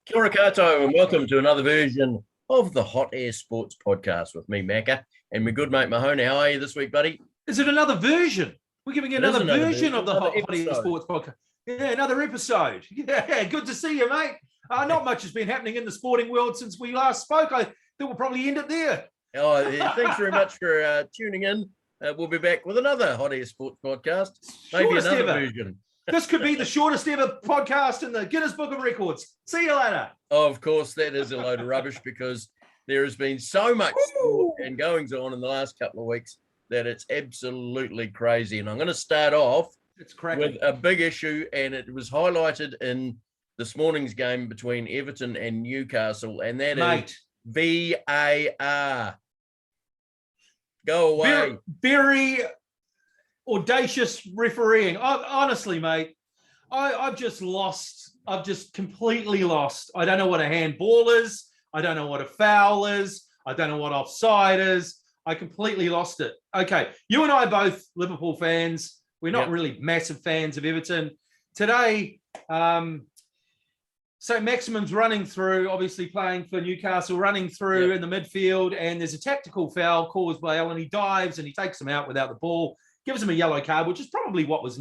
Kia ora koutou and welcome to another version of the Hot Air Sports Podcast with me, Macca, and my good mate Mahona. How are you this week, buddy? Is it another version? We're giving you another version of the Hot Air Sports Podcast. Yeah, another episode. Yeah, good to see you, mate. Not much has been happening in the sporting world since we last spoke. I think we'll probably end it there. Oh, thanks very much for tuning in. We'll be back with another Hot Air Sports Podcast. Maybe Shortest another ever. version. This could be the shortest ever podcast in the Guinness Book of Records. See you later. Oh, of course, that is a load of rubbish because there has been so much sport and goings on in the last couple of weeks that it's absolutely crazy. And I'm going to start off with a big issue, and it was highlighted in this morning's game between Everton and Newcastle, and that is VAR. Go away. Very audacious refereeing. Honestly, mate, I've just lost. I've just completely lost. I don't know what a handball is. I don't know what a foul is. I don't know what offside is. I completely lost it. Okay, you and I are both Liverpool fans. We're not really massive fans of Everton. Today, so Maximin's running through, obviously playing for Newcastle, running through in the midfield, and there's a tactical foul caused by Allen. He dives and he takes him out without the ball, gives him a yellow card, which is probably what was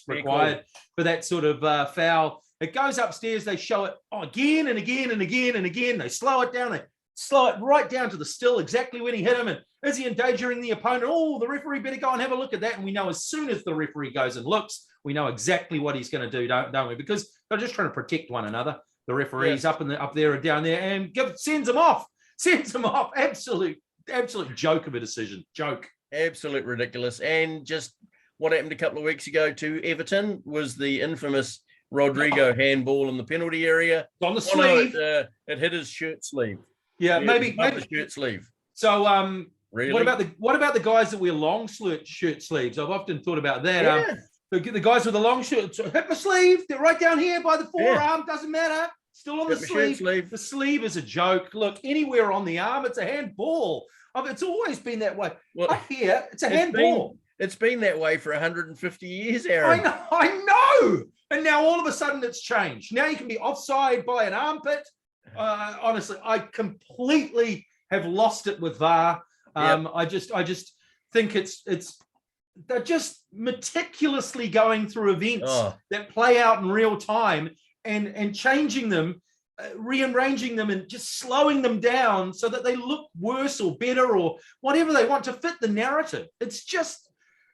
required for that sort of foul. It goes upstairs. They show it again and again and again and again. They slow it down. They slow it right down to the still, exactly when he hit him. And is he endangering the opponent? Oh, the referee better go and have a look at that. And we know as soon as the referee goes and looks, we know exactly what he's going to do, don't we? Because they're just trying to protect one another. The referees up there or down there, and sends them off. Sends them off. Absolute joke of a decision. Joke. Absolute ridiculous. And just what happened a couple of weeks ago to Everton was the infamous Rodrigo handball in the penalty area. On the sleeve. No, it hit his shirt sleeve. Yeah, maybe the shirt sleeve. So really? What about the guys that wear long shirt sleeves? I've often thought about that. The guys with the long shirt, hit the sleeve. They're right down here by the forearm. Doesn't matter. Still on the sleeve. The sleeve is a joke. Look, anywhere on the arm, it's a handball. It's always been that way. Well, up here, it's a handball. It's been that way for 150 years, Aaron. I know. And now all of a sudden it's changed. Now you can be offside by an armpit. Honestly, I completely have lost it with VAR. I just think they're just meticulously going through events that play out in real time and changing them, rearranging them and just slowing them down so that they look worse or better or whatever they want to fit the narrative. It's just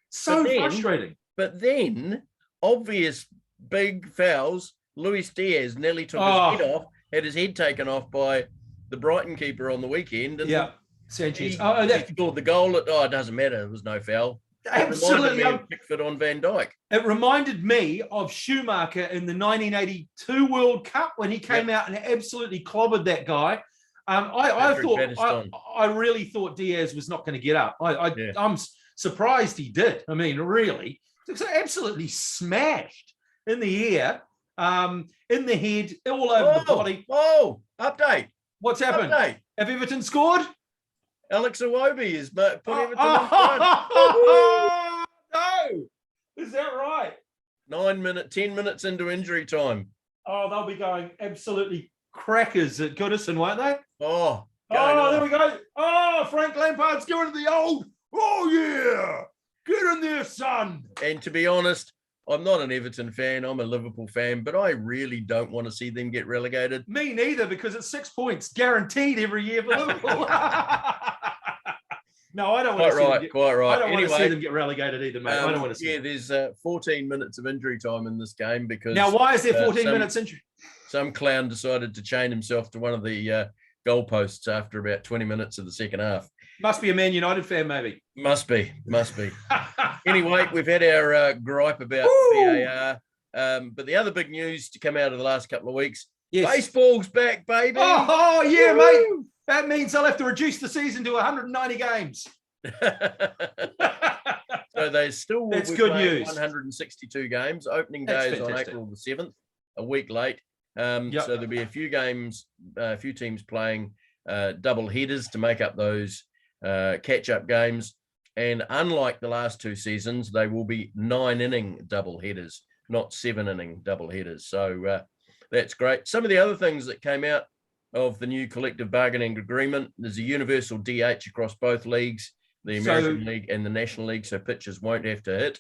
so frustrating. But then, obvious big fouls. Luis Diaz nearly took his head off, had his head taken off by the Brighton keeper on the weekend. And Sanchez. He scored the goal. It doesn't matter. There was no foul. Absolutely. Pickford on Van Dyke. It reminded me of Schumacher in the 1982 World Cup when he came out and absolutely clobbered that guy. I really thought Diaz was not going to get up. I'm surprised he did. I mean, really, it's absolutely smashed in the air, in the head, all over the body. Oh, update. What's happened? Have Everton scored? Alex Iwobi is put Everton in front. No, is that right? 10 minutes into injury time. Oh, they'll be going absolutely crackers at Goodison, won't they? There we go. Oh, Frank Lampard's going to the old. Oh, yeah. Get in there, son. And to be honest, I'm not an Everton fan. I'm a Liverpool fan, but I really don't want to see them get relegated. Me neither, because it's 6 points guaranteed every year for Liverpool. No, I don't want to see them quite right. I don't want to see them get relegated either, mate. I don't want to see. Yeah, there's 14 minutes of injury time in this game because. Now, why is there 14 minutes injury? Some clown decided to chain himself to one of the goalposts after about 20 minutes of the second half. Must be a Man United fan, maybe. Must be. Anyway, we've had our gripe about VAR. But the other big news to come out of the last couple of weeks, baseball's back, baby. Oh yeah, mate. That means they'll have to reduce the season to 190 games. So they still That's good news. 162 games. Opening day is on April the 7th, a week late. So there'll be a few teams playing double headers to make up those catch-up games. And unlike the last two seasons, they will be 9-inning double headers, not 7-inning double headers. So That's great. Some of the other things that came out of the new collective bargaining agreement, there's a universal DH across both leagues, the American League and the National League, so pitchers won't have to hit.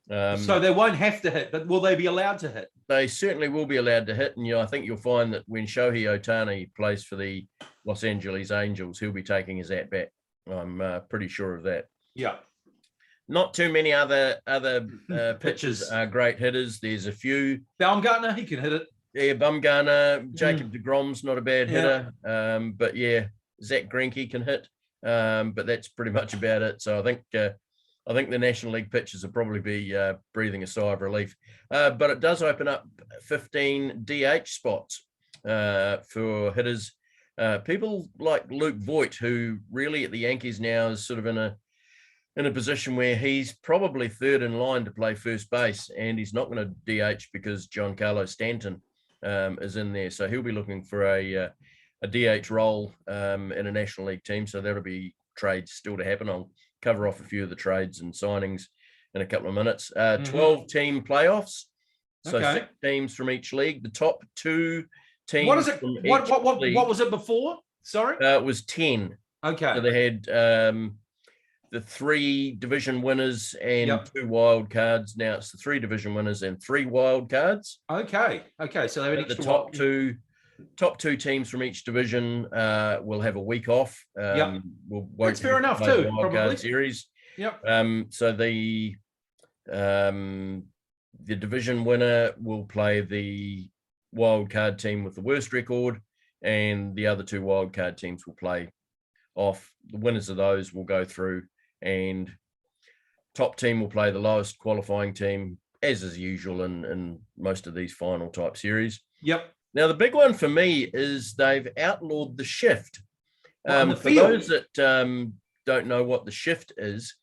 So they won't have to hit, but will they be allowed to hit? They certainly will be allowed to hit, and I think you'll find that when Shohei Ohtani plays for the Los Angeles Angels, he'll be taking his at-bat. I'm pretty sure of that. Yeah. Not too many other pitchers are great hitters. There's a few. Baumgartner, he can hit it. Yeah, Bumgarner, Jacob deGrom's not a bad hitter. But yeah, Zach Greinke can hit. But that's pretty much about it. So I think the National League pitchers will probably be breathing a sigh of relief. But it does open up 15 DH spots for hitters. People like Luke Voigt, who really at the Yankees now is sort of in a position where he's probably third in line to play first base, and he's not going to DH because Giancarlo Stanton is in there. So he'll be looking for a DH role in a National League team. So that'll be trades still to happen. I'll cover off a few of the trades and signings in a couple of minutes. 12-team playoffs. So 6 teams from each league. The top 2 teams. What is it? What was it before? Sorry? It was 10. Okay. So they had the 3 division winners and 2 wild cards. Now it's the 3 division winners and 3 wild cards. Okay. So they have the top two teams from each division will have a week off. That's fair enough too. Wild card series. Yep. So the division winner will play the wild card team with the worst record, and the other 2 wild card teams will play off. The winners of those will go through, and top team will play the lowest qualifying team, as is usual in most of these final type series. Yep. Now, the big one for me is they've outlawed the shift. On the for field. those that don't know what the shift is,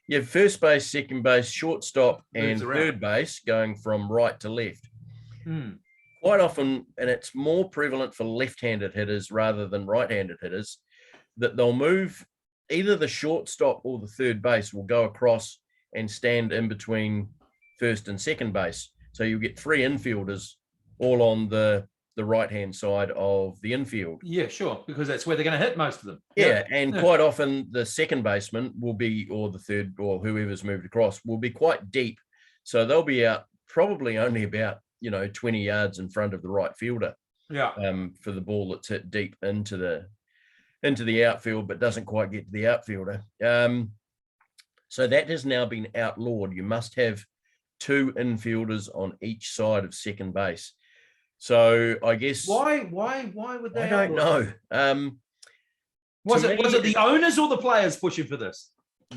you have first base, second base, shortstop, and third base going from right to left. Quite often, and it's more prevalent for left-handed hitters rather than right-handed hitters, that they'll move either the shortstop or the third base will go across and stand in between first and second base. So you get 3 infielders all on the right-hand side of the infield. Yeah, sure, because that's where they're going to hit most of them. Quite often the second baseman will be, or the third, or whoever's moved across, will be quite deep. So they'll be out probably only about 20 yards in front of the right fielder. For the ball that's hit deep into the outfield, but doesn't quite get to the outfielder. So that has now been outlawed. You must have 2 infielders on each side of second base. So I guess why would they? I don't know. Was it the owners or the players pushing for this?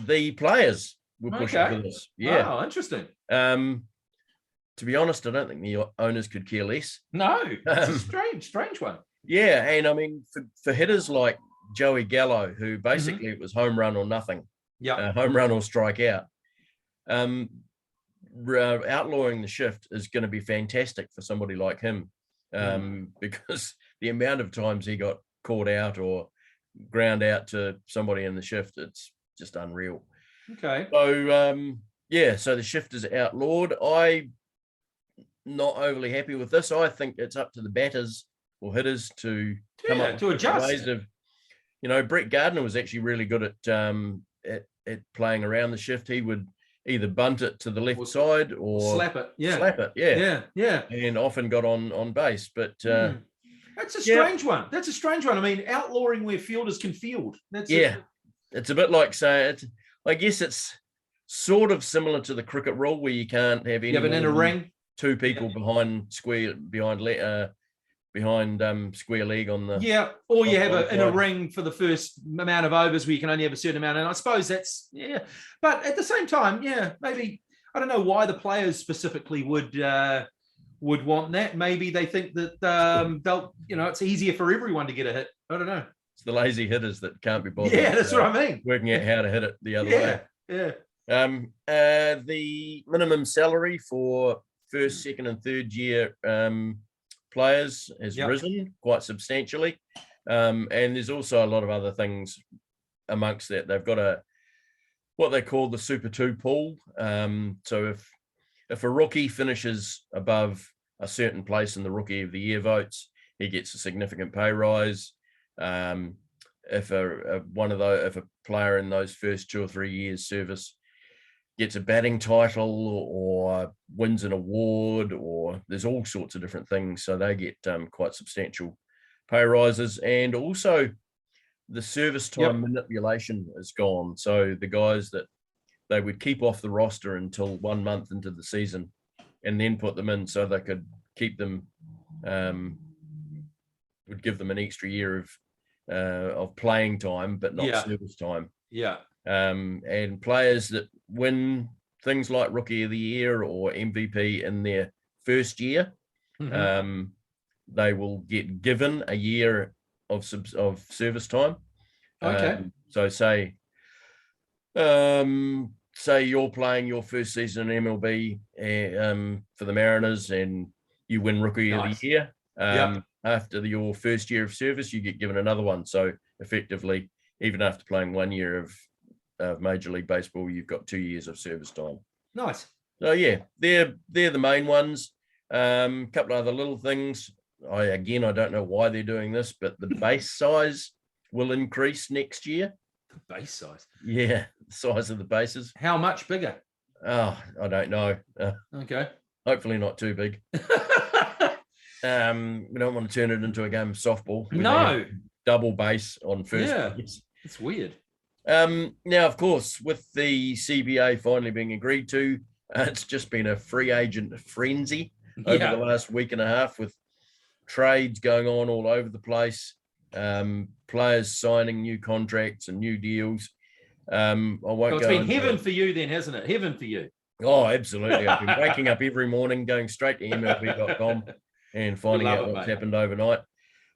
The players were pushing for this. Yeah. Oh, interesting. To be honest, I don't think the owners could care less. No, it's a strange one. Yeah, and I mean for hitters like Joey Gallo, who basically it was home run or nothing. Home run or strike out. Outlawing the shift is going to be fantastic for somebody like him, because the amount of times he got caught out or ground out to somebody in the shift, it's just unreal. Okay. So so the shift is outlawed. I'm not overly happy with this. I think it's up to the batters or hitters to come up to adjust. Ways of, Brett Gardner was actually really good at playing around the shift. He would either bunt it to the left side or slap it. Yeah. And often got on base. But that's a strange one. That's a strange one. I mean, outlawing where fielders can field. It's a bit like saying, I guess it's sort of similar to the cricket rule where you can't have any in a ring 2 people behind square leg on the or you have in a ring for the first amount of overs where you can only have a certain amount, and I suppose that's but at the same time maybe I don't know why the players specifically would want that. Maybe they think that they'll it's easier for everyone to get a hit. I don't know. It's the lazy hitters that can't be bothered. That's what I mean, working out how to hit it the other way. The minimum salary for first, second and third year players has risen quite substantially, and there's also a lot of other things amongst that. They've got what they call the Super 2 pool. So if a rookie finishes above a certain place in the Rookie of the Year votes, he gets a significant pay rise. If if a player in those first 2 or 3 years service gets a batting title or wins an award, or there's all sorts of different things, so they get quite substantial pay rises. And also the service time manipulation is gone. So the guys that they would keep off the roster until 1 month into the season and then put them in so they could keep them, would give them an extra year of playing time, but not service time. Yeah. And players that win things like Rookie of the Year or MVP in their first year, they will get given a year of service time. Okay. So say you're playing your first season in MLB for the Mariners and you win Rookie of the Year. After your first year of service, you get given another one. So effectively, even after playing 1 year of Major League Baseball, you've got 2 years of service time. Nice. So yeah, they're the main ones. Couple of other little things. I don't know why they're doing this, but the base size will increase next year. The base size? Yeah, the size of the bases. How much bigger? Oh, I don't know. Okay. Hopefully not too big. We don't want to turn it into a game of softball. No. Double base on first base. It's weird. Now, of course, with the CBA finally being agreed to, it's just been a free agent frenzy over the last week and a half, with trades going on all over the place, players signing new contracts and new deals. It's been heaven for you then, hasn't it? Heaven for you. Oh, absolutely. I've been waking up every morning, going straight to MLB.com and finding out what's happened overnight.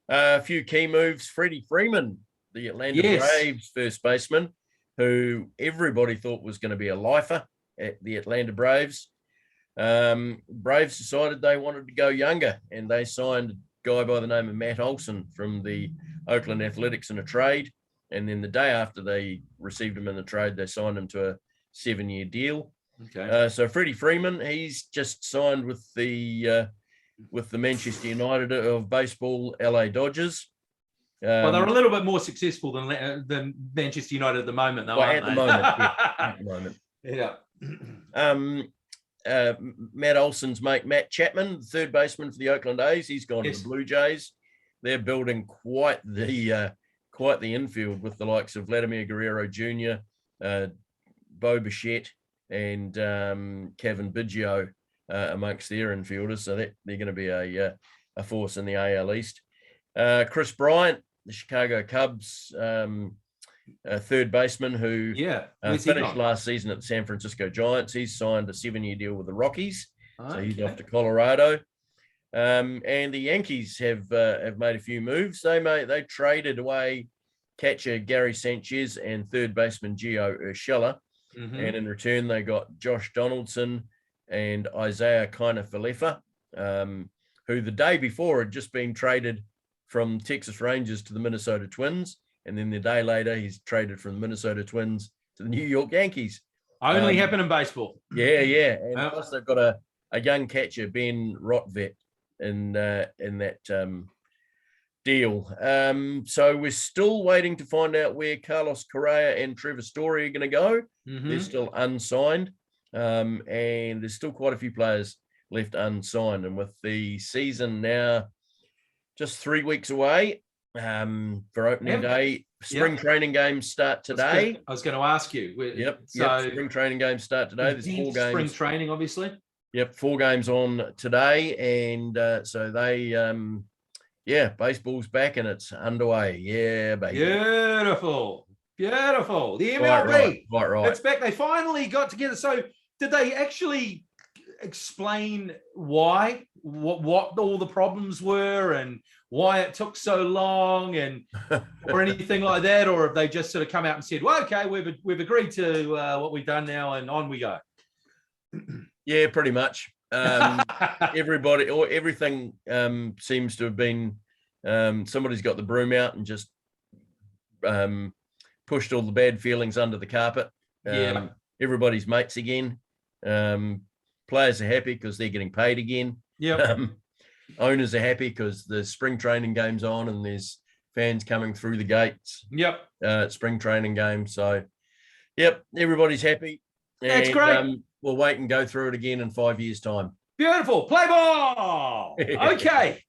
A few key moves. Freddie Freeman, the Atlanta Braves first baseman, who everybody thought was going to be a lifer at the Atlanta Braves. Braves decided they wanted to go younger, and they signed a guy by the name of Matt Olson from the Oakland Athletics in a trade. And then the day after they received him in the trade, they signed him to a 7-year deal. Okay. So Freddie Freeman, he's just signed with the Manchester United of baseball, LA Dodgers. Well, they're a little bit more successful than Manchester United at the moment, though, aren't they? At the moment. Matt Olson's mate, Matt Chapman, the third baseman for the Oakland A's, he's gone to the Blue Jays. They're building quite the infield with the likes of Vladimir Guerrero Jr., Bo Bichette, and Kevin Biggio amongst their infielders. So they're going to be a force in the AL East. Chris Bryant, the Chicago Cubs third baseman, who finished last season at the San Francisco Giants. He's signed a 7-year deal with the Rockies. So he's off to Colorado. And the Yankees have made a few moves. They traded away catcher Gary Sanchez and third baseman Gio Urshela. And in return, they got Josh Donaldson and Isaiah Kiner-Falefa, who the day before had just been traded from Texas Rangers to the Minnesota Twins. And then the day later, he's traded from the Minnesota Twins to the New York Yankees. Only happen in baseball. Yeah. And plus they've got a young catcher, Ben Rotvet, in that deal. So we're still waiting to find out where Carlos Correa and Trevor Story are going to go. They're still unsigned. And there's still quite a few players left unsigned. And with the season now just 3 weeks away for opening day, spring training games start today. I was going to ask you. Spring training games start today. There's 4 games. Spring training, obviously. 4 games on today. And so they, baseball's back and it's underway. Yeah, baby. Beautiful. The MLB. Quite right. It's back. They finally got together. So did they actually explain why, what all the problems were and why it took so long and or anything like that? Or have they just sort of come out and said, well, okay, we've agreed to what we've done now and on we go? Yeah, pretty much. Everybody or everything seems to have been somebody's got the broom out and just pushed all the bad feelings under the carpet. Everybody's mates again. Players are happy because they're getting paid again. Yeah. Owners are happy because the spring training game's on and there's fans coming through the gates. Yep. Spring training game. So, yep, everybody's happy. That's great. We'll wait and go through it again in 5 years' time. Beautiful. Play ball. Okay.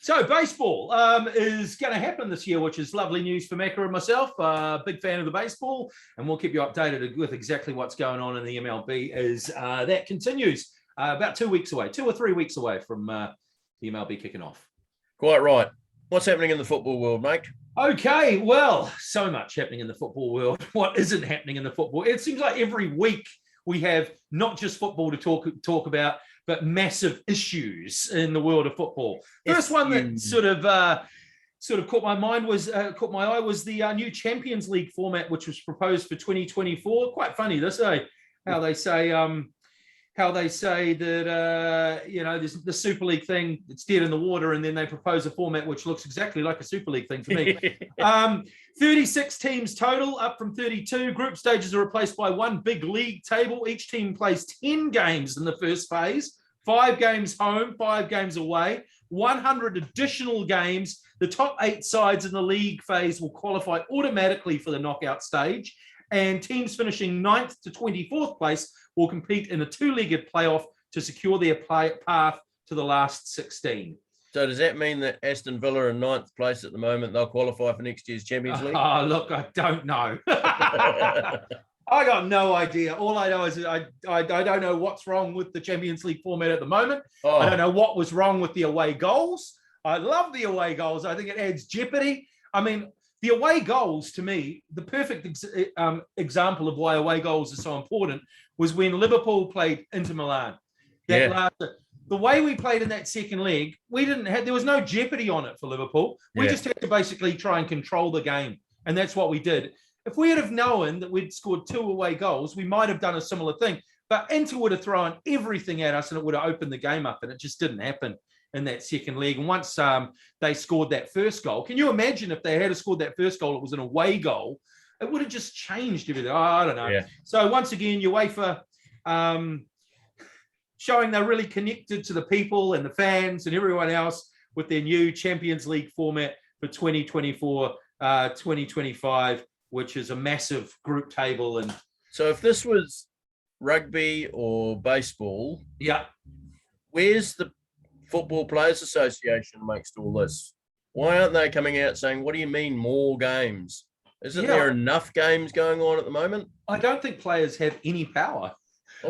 So baseball is going to happen this year, which is lovely news for Macca and myself. Big fan of the baseball, and we'll keep you updated with exactly what's going on in the MLB as that continues. About 2 weeks away, 2 or 3 weeks away from the MLB kicking off. Quite right. What's happening in the football world, mate? Okay, well, so much happening in the football world. What isn't happening in the football? It seems like every week we have not just football to talk about, but massive issues in the world of football. First one that sort of caught my eye was the new Champions League format, which was proposed for 2024. Quite funny, this, how they say that there's the Super League thing, it's dead in the water, and then they propose a format which looks exactly like a Super League thing for me. 36 teams total, up from 32. Group stages are replaced by one big league table. Each team plays 10 games in the first phase, 5 games home, 5 games away, 100 additional games. The top 8 sides in the league phase will qualify automatically for the knockout stage, and teams finishing 9th to 24th place will compete in a 2-legged playoff to secure their path to the last 16. So does that mean that Aston Villa are in 9th place at the moment? They'll qualify for next year's Champions League? Oh, look, I don't know. I got no idea. All I know is I don't know what's wrong with the Champions League format at the moment. Oh. I don't know what was wrong with the away goals. I love the away goals. I think it adds jeopardy. I mean, the away goals, to me, the perfect example of why away goals are so important was when Liverpool played Inter Milan. The way we played in that second leg, there was no jeopardy on it for Liverpool. We just had to basically try and control the game. And that's what we did. If we had have known that we'd scored 2 away goals, we might have done a similar thing. But Inter would have thrown everything at us and it would have opened the game up. And it just didn't happen in that second leg. And once they scored that first goal, can you imagine if they had scored that first goal, it was an away goal, it would have just changed everything. Oh, I don't know. Yeah. So once again, UEFA showing they're really connected to the people and the fans and everyone else with their new Champions League format for 2024-2025, which is a massive group table. And so if this was rugby or baseball, where's the Football Players Association amongst all this? Why aren't they coming out saying, what do you mean more games? Isn't there enough games going on at the moment? I don't think players have any power.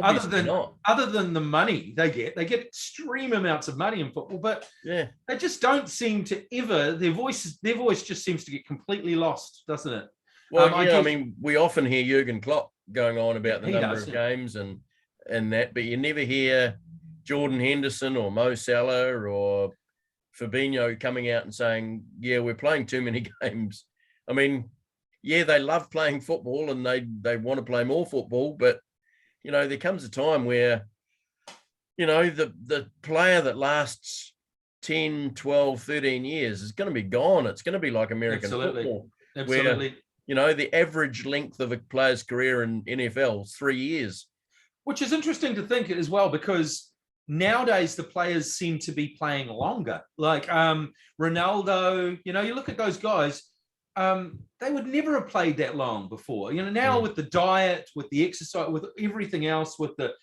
Other than the money they get extreme amounts of money in football, but they just don't seem to ever, their voice just seems to get completely lost, doesn't it? Well, I mean, we often hear Jurgen Klopp going on about the number of games and that, but you never hear Jordan Henderson or Mo Salah or Fabinho coming out and saying, we're playing too many games. I mean, they love playing football and they want to play more football, but there comes a time where, the player that lasts 10, 12, 13 years is going to be gone. It's going to be like American football. Absolutely. Where, the average length of a player's career in NFL is 3 years. Which is interesting to think as well, because nowadays the players seem to be playing longer. Like Ronaldo, you look at those guys, they would never have played that long before. Now with the diet, with the exercise, with everything else, with the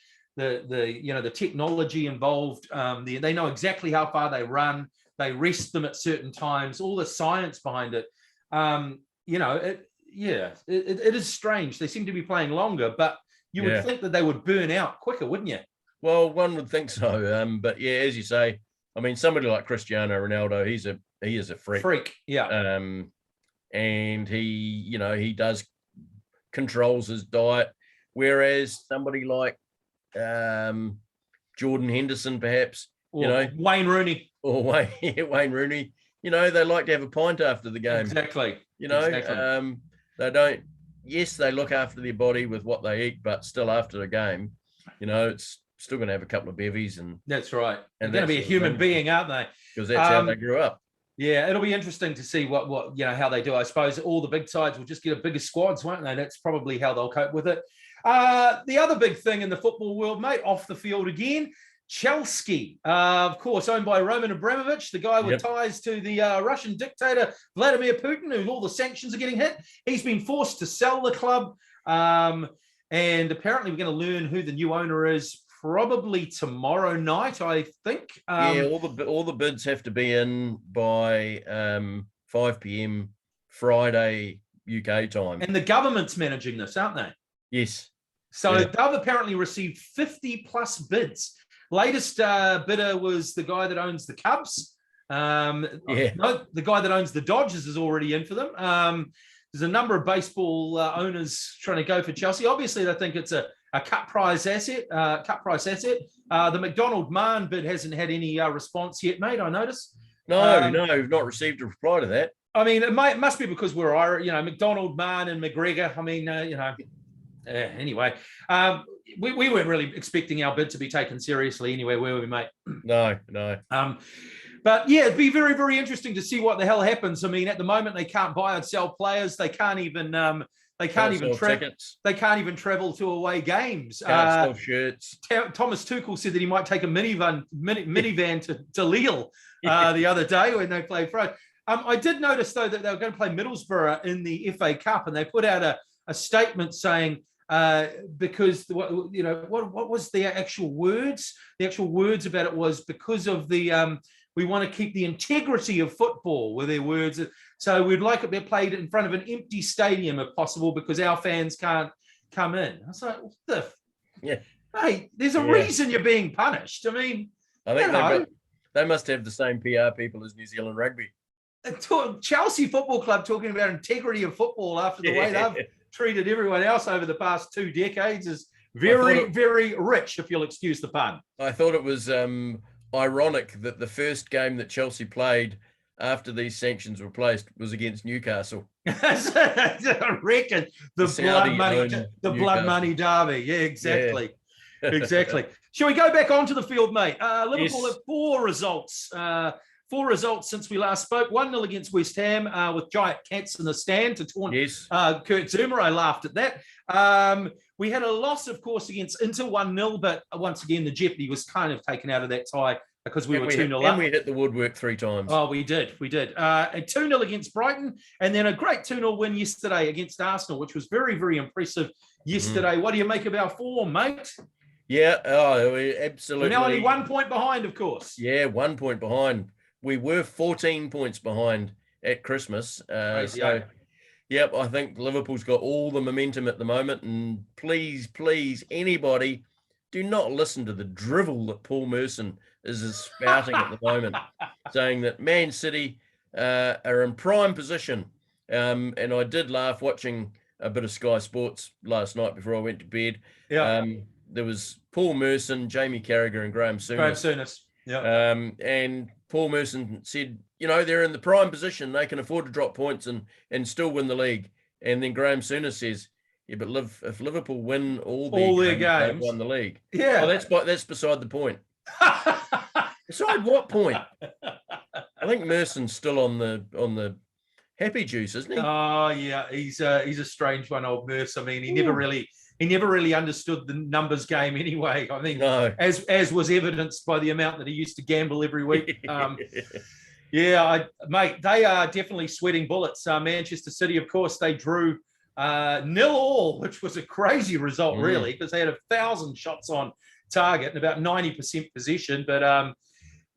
technology involved, they know exactly how far they run. They rest them at certain times. All the science behind it. It is strange. They seem to be playing longer, but you would think that they would burn out quicker, wouldn't you? Well, one would think so. But as you say, I mean, somebody like Cristiano Ronaldo, he is a freak. And he does controls his diet, whereas somebody like Jordan Henderson, perhaps, Wayne Rooney, Wayne Rooney, they like to have a pint after the game. Exactly. They don't. Yes, they look after their body with what they eat, but still after the game, it's still going to have a couple of bevies, and that's right. And they're going to be a human being, aren't they? Because that's how they grew up. Yeah, it'll be interesting to see what how they do. I suppose all the big sides will just get a bigger squads, won't they? That's probably how they'll cope with it. The other big thing in the football world, mate, off the field again, Chelsea, of course, owned by Roman Abramovich, the guy with ties to the Russian dictator Vladimir Putin, who all the sanctions are getting hit. He's been forced to sell the club. And apparently we're going to learn who the new owner is probably tomorrow night, I think. All the bids have to be in by 5 p.m. Friday UK time. And the government's managing this, aren't they? Yes. So they've apparently received 50 plus bids. Latest bidder was the guy that owns the Cubs. No, the guy that owns the Dodgers is already in for them. There's a number of baseball owners trying to go for Chelsea. Obviously, they think it's a cut price asset. The McDonald Mann bid hasn't had any response yet, mate. I notice. No, we've not received a reply to that. I mean, it must be because we're Irish. McDonald, Mann, and McGregor. I mean, anyway, we weren't really expecting our bid to be taken seriously anyway, were we, mate? No. But yeah, it'd be very, very interesting to see what the hell happens. I mean, at the moment, they can't buy or sell players. They can't even travel. They can't even travel to away games. Can't sell shirts. Thomas Tuchel said that he might take a minivan to Lille the other day when they played France. I did notice though that they were going to play Middlesbrough in the FA Cup, and they put out a statement saying because what was the actual words? The actual words about it was because of the we want to keep the integrity of football, were their words. So we'd like it to be played in front of an empty stadium if possible because our fans can't come in. I was like, what the? Hey, there's a reason you're being punished. I mean, I think they must have the same PR people as New Zealand Rugby. Chelsea Football Club talking about integrity of football after the way they've treated everyone else over the past 2 decades is very, very rich, if you'll excuse the pun. I thought it was ironic that the first game that Chelsea played after these sanctions were placed was against Newcastle. I reckon the blood money derby. Yeah, exactly. Yeah. Exactly. Shall we go back onto the field, mate? Liverpool have 4 results. 4 results since we last spoke. 1-0 against West Ham with giant cats in the stand to taunt Kurt Zuma. I laughed at that. We had a loss, of course, against Inter 1-0, but once again, the jeopardy was kind of taken out of that tie because we were 2-0 up. And we hit the woodwork 3 times. Oh, we did. A 2-0 against Brighton, and then a great 2-0 win yesterday against Arsenal, which was very, very impressive yesterday. What do you make of our form, mate? Yeah, we absolutely. We're now only 1 point behind, of course. Yeah, 1 point behind. We were 14 points behind at Christmas. Yep, I think Liverpool's got all the momentum at the moment. And please, anybody, do not listen to the drivel that Paul Merson is spouting at the moment, saying that Man City are in prime position. And I did laugh watching a bit of Sky Sports last night before I went to bed. Yeah. There was Paul Merson, Jamie Carragher, and Graham Souness. Yeah. And Paul Merson said, they're in the prime position. They can afford to drop points and still win the league. And then Graham Souness says, yeah, but if Liverpool win all their games, they've won the league. Yeah. Well, that's beside the point. Beside what point? I think Merson's still on the happy juice, isn't he? Oh, yeah. He's a strange one, old Merce. I mean, he never really understood the numbers game anyway. I mean, as was evidenced by the amount that he used to gamble every week. Mate, they are definitely sweating bullets. Manchester City, of course, they drew 0-0, which was a crazy result, really, because they had 1,000 shots on target and about 90% possession.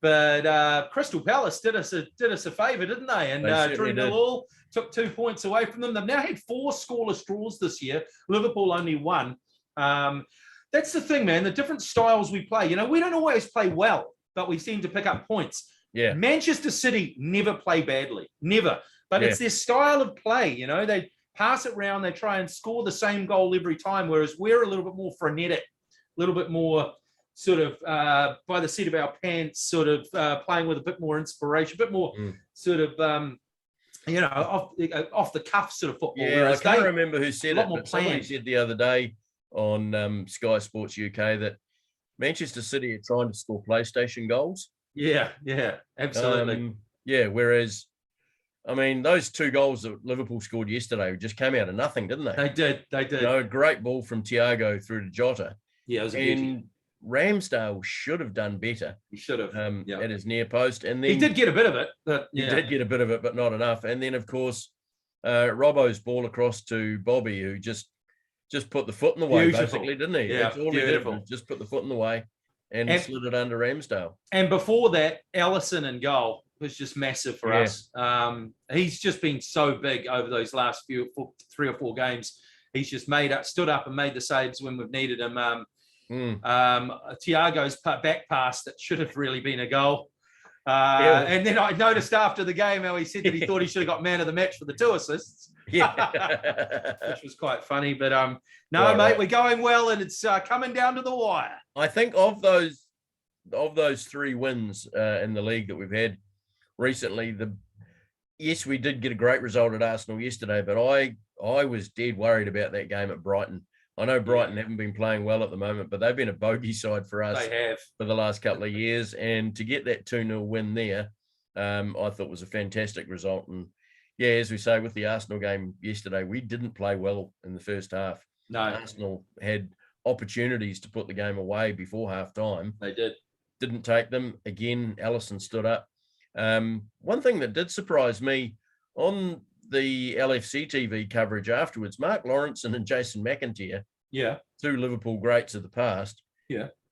But Crystal Palace did us a favour, didn't they? And drew 0-0. Took 2 points away from them. They've now had 4 scoreless draws this year. Liverpool only 1. That's the thing, man. The different styles we play. We don't always play well, but we seem to pick up points. Yeah. Manchester City never play badly. Never. But it's their style of play. They pass it round. They try and score the same goal every time, whereas we're a little bit more frenetic, a little bit more sort of by the seat of our pants, sort of playing with a bit more inspiration, a bit more sort of off the cuff sort of football. Yeah, I can't remember who said it, but somebody said the other day on Sky Sports UK that Manchester City are trying to score PlayStation goals. Yeah, absolutely. Whereas, I mean, those 2 goals that Liverpool scored yesterday just came out of nothing, didn't they? They did. A great ball from Thiago through to Jota. Yeah, it was a beauty. Ramsdale should have done better. He should have at his near post, and then he did get a bit of it. But, he did get a bit of it, but not enough. And then, of course, Robbo's ball across to Bobby, who just put the foot in the way, basically, didn't he? Yeah, that's all beautiful. He did, just put the foot in the way and slid it under Ramsdale. And before that, Ellison in goal was just massive for us. He's just been so big over those last 3 or 4 games. He's just stood up and made the saves when we've needed him. Thiago's back pass that should have really been a goal. And then I noticed after the game how he said that he thought he should have got man of the match for the 2 assists. Which was quite funny. But we're going well, and it's coming down to the wire. I think of those 3 wins in the league that we've had recently, yes, we did get a great result at Arsenal yesterday, but I was dead worried about that game at Brighton. I know Brighton haven't been playing well at the moment, but they've been a bogey side for us for the last couple of years. And to get that 2-0 win there, I thought was a fantastic result. And yeah, as we say, with the Arsenal game yesterday, we didn't play well in the first half. No. Arsenal had opportunities to put the game away before half-time. They did. Didn't take them. Again, Ellison stood up. One thing that did surprise me, on the LFC TV coverage afterwards, Mark Lawrenson and Jason McIntyre, 2 Liverpool greats of the past,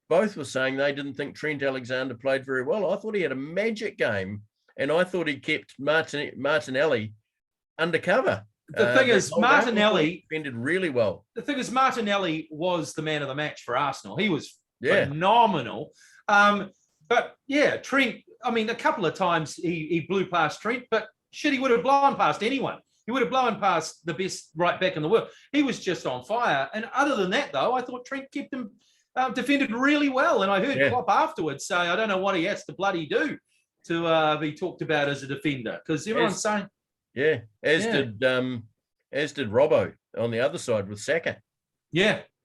both were saying they didn't think Trent Alexander played very well. I thought he had a magic game, and I thought he kept Martinelli undercover. The thing is, Martinelli defended really well. The thing is, Martinelli was the man of the match for Arsenal. He was phenomenal. But yeah, Trent, I mean, a couple of times he blew past Trent, but shit, he would have blown past anyone. He would have blown past the best right back in the world. He was just on fire. And other than that, though, I thought Trent kept him defended really well. And I heard Klopp afterwards say, I don't know what he has to bloody do to be talked about as a defender, because everyone's saying, as did Robbo on the other side with Saka.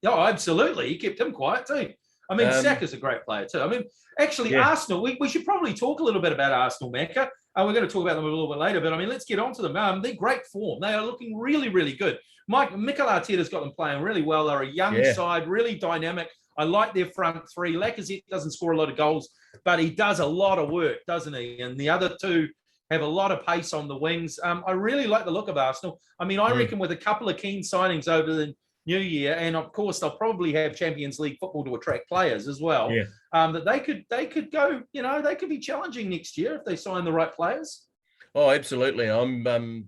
Absolutely, he kept him quiet too. I mean, Saka's a great player too. I mean, actually, Arsenal, we should probably talk a little bit about Arsenal, Macca. We're going to talk about them a little bit later, but I mean, let's get on to them. They're great form. They are looking really, really good. Mikel Arteta's got them playing really well. They're a young side, really dynamic. I like their front 3. Lacazette doesn't score a lot of goals, but he does a lot of work, doesn't he? And the other 2 have a lot of pace on the wings. I really like the look of Arsenal. I mean, I reckon with a couple of keen signings over the new year, and of course they'll probably have Champions League football to attract players as well, that they could go, they could be challenging next year if they sign the right players. Oh, absolutely. I'm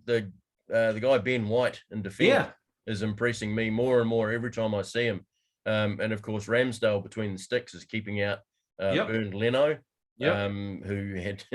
the guy Ben White in defence is impressing me more and more every time I see him. And of course, Ramsdale between the sticks is keeping out Bernd Leno, who had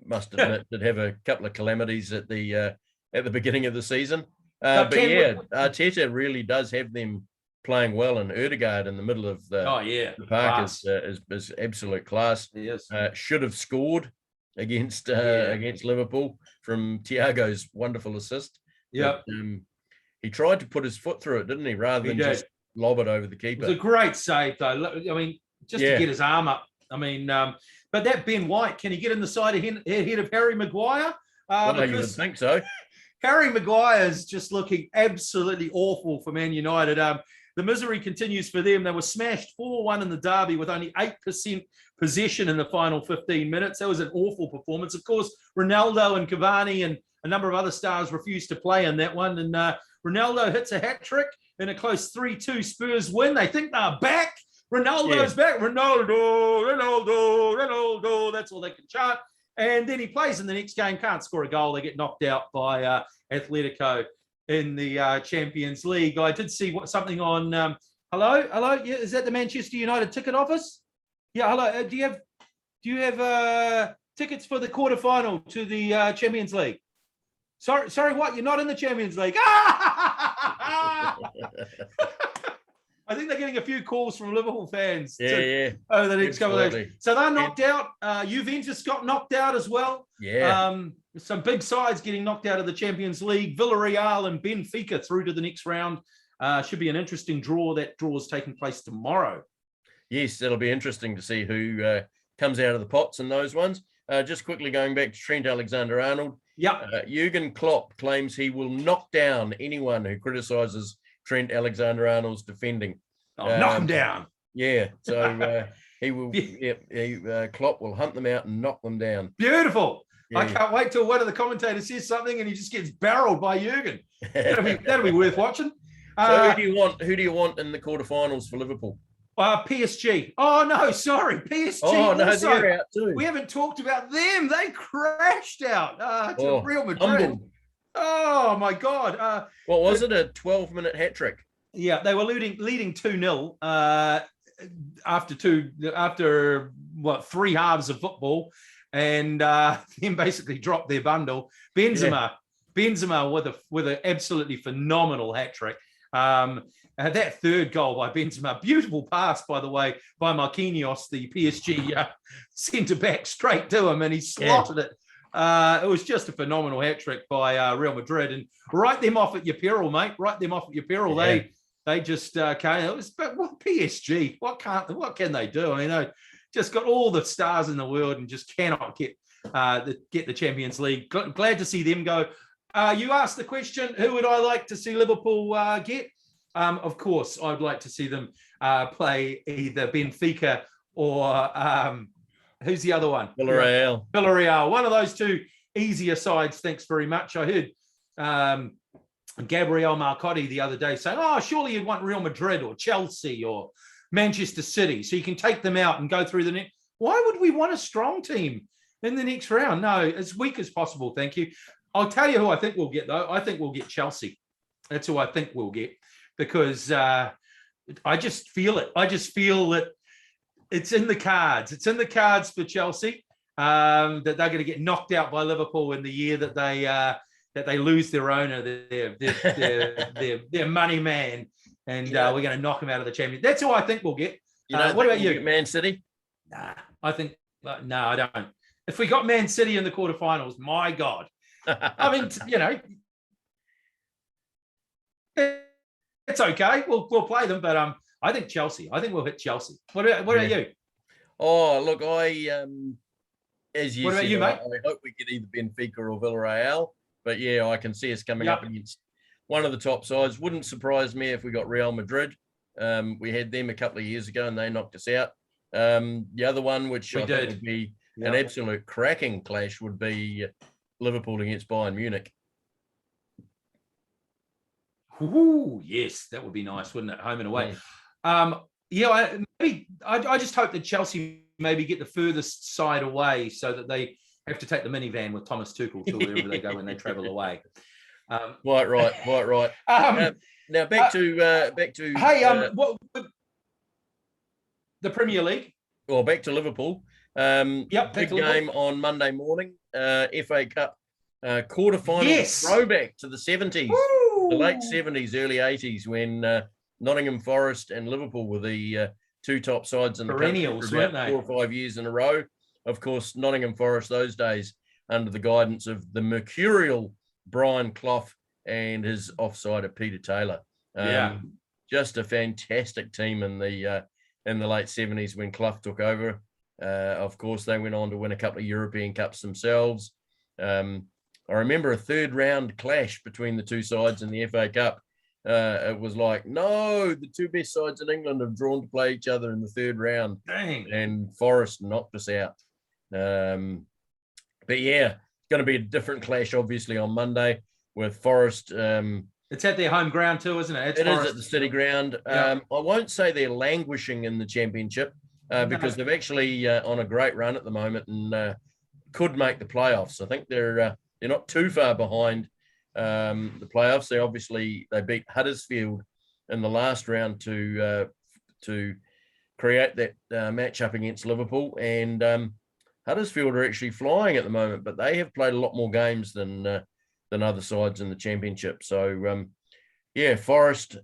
must admit did have a couple of calamities at the beginning of the season. Arteta really does have them playing well, and Ødegaard in the middle of the park is absolute class. He is. Should have scored against Liverpool from Thiago's wonderful assist. He tried to put his foot through it, didn't he? Rather than just lob it over the keeper. It was a great save, though. I mean, just to get his arm up. I mean, but that Ben White, can he get in the side ahead of Harry Maguire? You would think so. Harry Maguire is just looking absolutely awful for Man United. The misery continues for them. They were smashed 4-1 in the derby with only 8% possession in the final 15 minutes. That was an awful performance. Of course, Ronaldo and Cavani and a number of other stars refused to play in that one. And Ronaldo hits a hat-trick in a close 3-2 Spurs win. They think they're back. Ronaldo's back. Ronaldo. That's all they can chant. And then he plays in the next game, can't score a goal. They get knocked out by Atletico in the Champions League. I did see something on. Hello. Yeah, is that the Manchester United ticket office? Yeah. Hello. Do you have tickets for the quarterfinal to the Champions League? Sorry. What? You're not in the Champions League? I think they're getting a few calls from Liverpool fans. Over the next couple of days. So they're knocked out. Juventus got knocked out as well. Some big sides getting knocked out of the Champions League. Villarreal and Benfica through to the next round. Should be an interesting draw. That draw is taking place tomorrow. Yes, it'll be interesting to see who comes out of the pots in those ones. Just quickly going back to Trent Alexander-Arnold. Jurgen Klopp claims he will knock down anyone who criticises Trent Alexander-Arnold's defending. Knock him down. Yeah, so he will. Klopp will hunt them out and knock them down. Beautiful. Yeah. I can't wait till one of the commentators says something and he just gets barreled by Jurgen. That'll be worth watching. So who do you want in the quarterfinals for Liverpool? PSG. Oh no, sorry, PSG. Oh no, also, they're out too. We haven't talked about them. They crashed out to Real Madrid. Humbled. Oh my God. What was it? A 12-minute hat trick? Yeah, they were leading 2-0 after what, 3 halves of football, and then basically dropped their bundle. Benzema with an absolutely phenomenal hat trick. That third goal by Benzema, beautiful pass, by the way, by Marquinhos, the PSG centre back, straight to him, and he slotted it. It was just a phenomenal hat trick by Real Madrid, and write them off at your peril, mate. Write them off at your peril. Yeah. They just can't. But what PSG? What can they do? I mean, they just got all the stars in the world and just cannot get the Champions League. Glad to see them go. You asked the question, who would I like to see Liverpool get? Of course, I'd like to see them play either Benfica or who's the other one? Villarreal. One of those two easier sides. Thanks very much. I heard Gabriel Marcotti the other day saying, "Oh, surely you'd want Real Madrid or Chelsea or Manchester City, so you can take them out and go through the next." Why would we want a strong team in the next round? No, as weak as possible. Thank you. I'll tell you who I think we'll get, though. I think we'll get Chelsea. That's who I think we'll get, because I just feel it. I just feel that it's in the cards. It's in the cards for Chelsea that they're going to get knocked out by Liverpool in the year that they lose their owner, their money man, and we're going to knock them out of the Champions. That's who I think we'll get. What about you? Man City? Nah, I think no, I don't. If we got Man City in the quarterfinals, my God. I mean, it's okay. We'll play them, but I think Chelsea. I think we'll hit Chelsea. What about you? Oh, look, as you what about said, you, mate? I hope we get either Benfica or Villarreal. But yeah, I can see us coming up against one of the top sides. Wouldn't surprise me if we got Real Madrid. We had them a couple of years ago and they knocked us out. The other one, which I think would be an absolute cracking clash, would be Liverpool against Bayern Munich. Ooh, yes, that would be nice, wouldn't it? Home and away. I just hope that Chelsea maybe get the furthest side away so that they have to take the minivan with Thomas Tuchel to wherever they go when they travel away. Quite right. Now back to the Premier League. Well, back to Liverpool. Big game on Monday morning. FA Cup quarterfinal throwback to the 70s, the late 70s, early 80s, when Nottingham Forest and Liverpool were the two top sides in the perennials, country for about 4 or 5 years in a row. Of course, Nottingham Forest those days under the guidance of the mercurial Brian Clough and his offsider Peter Taylor. Just a fantastic team in the late 70s when Clough took over. Of course, they went on to win a couple of European Cups themselves. I remember a third round clash between the two sides in the FA Cup. It was like, no, the two best sides in England have drawn to play each other in the third round. Dang. And Forest knocked us out. But yeah, it's going to be a different clash, obviously, on Monday with Forest. It's at their home ground too, isn't it? It is at the City Ground. I won't say they're languishing in the Championship because they're actually on a great run at the moment and could make the playoffs. I think they're not too far behind the playoffs. They beat Huddersfield in the last round to create that matchup against Liverpool, and Huddersfield are actually flying at the moment, but they have played a lot more games than other sides in the Championship. So Forest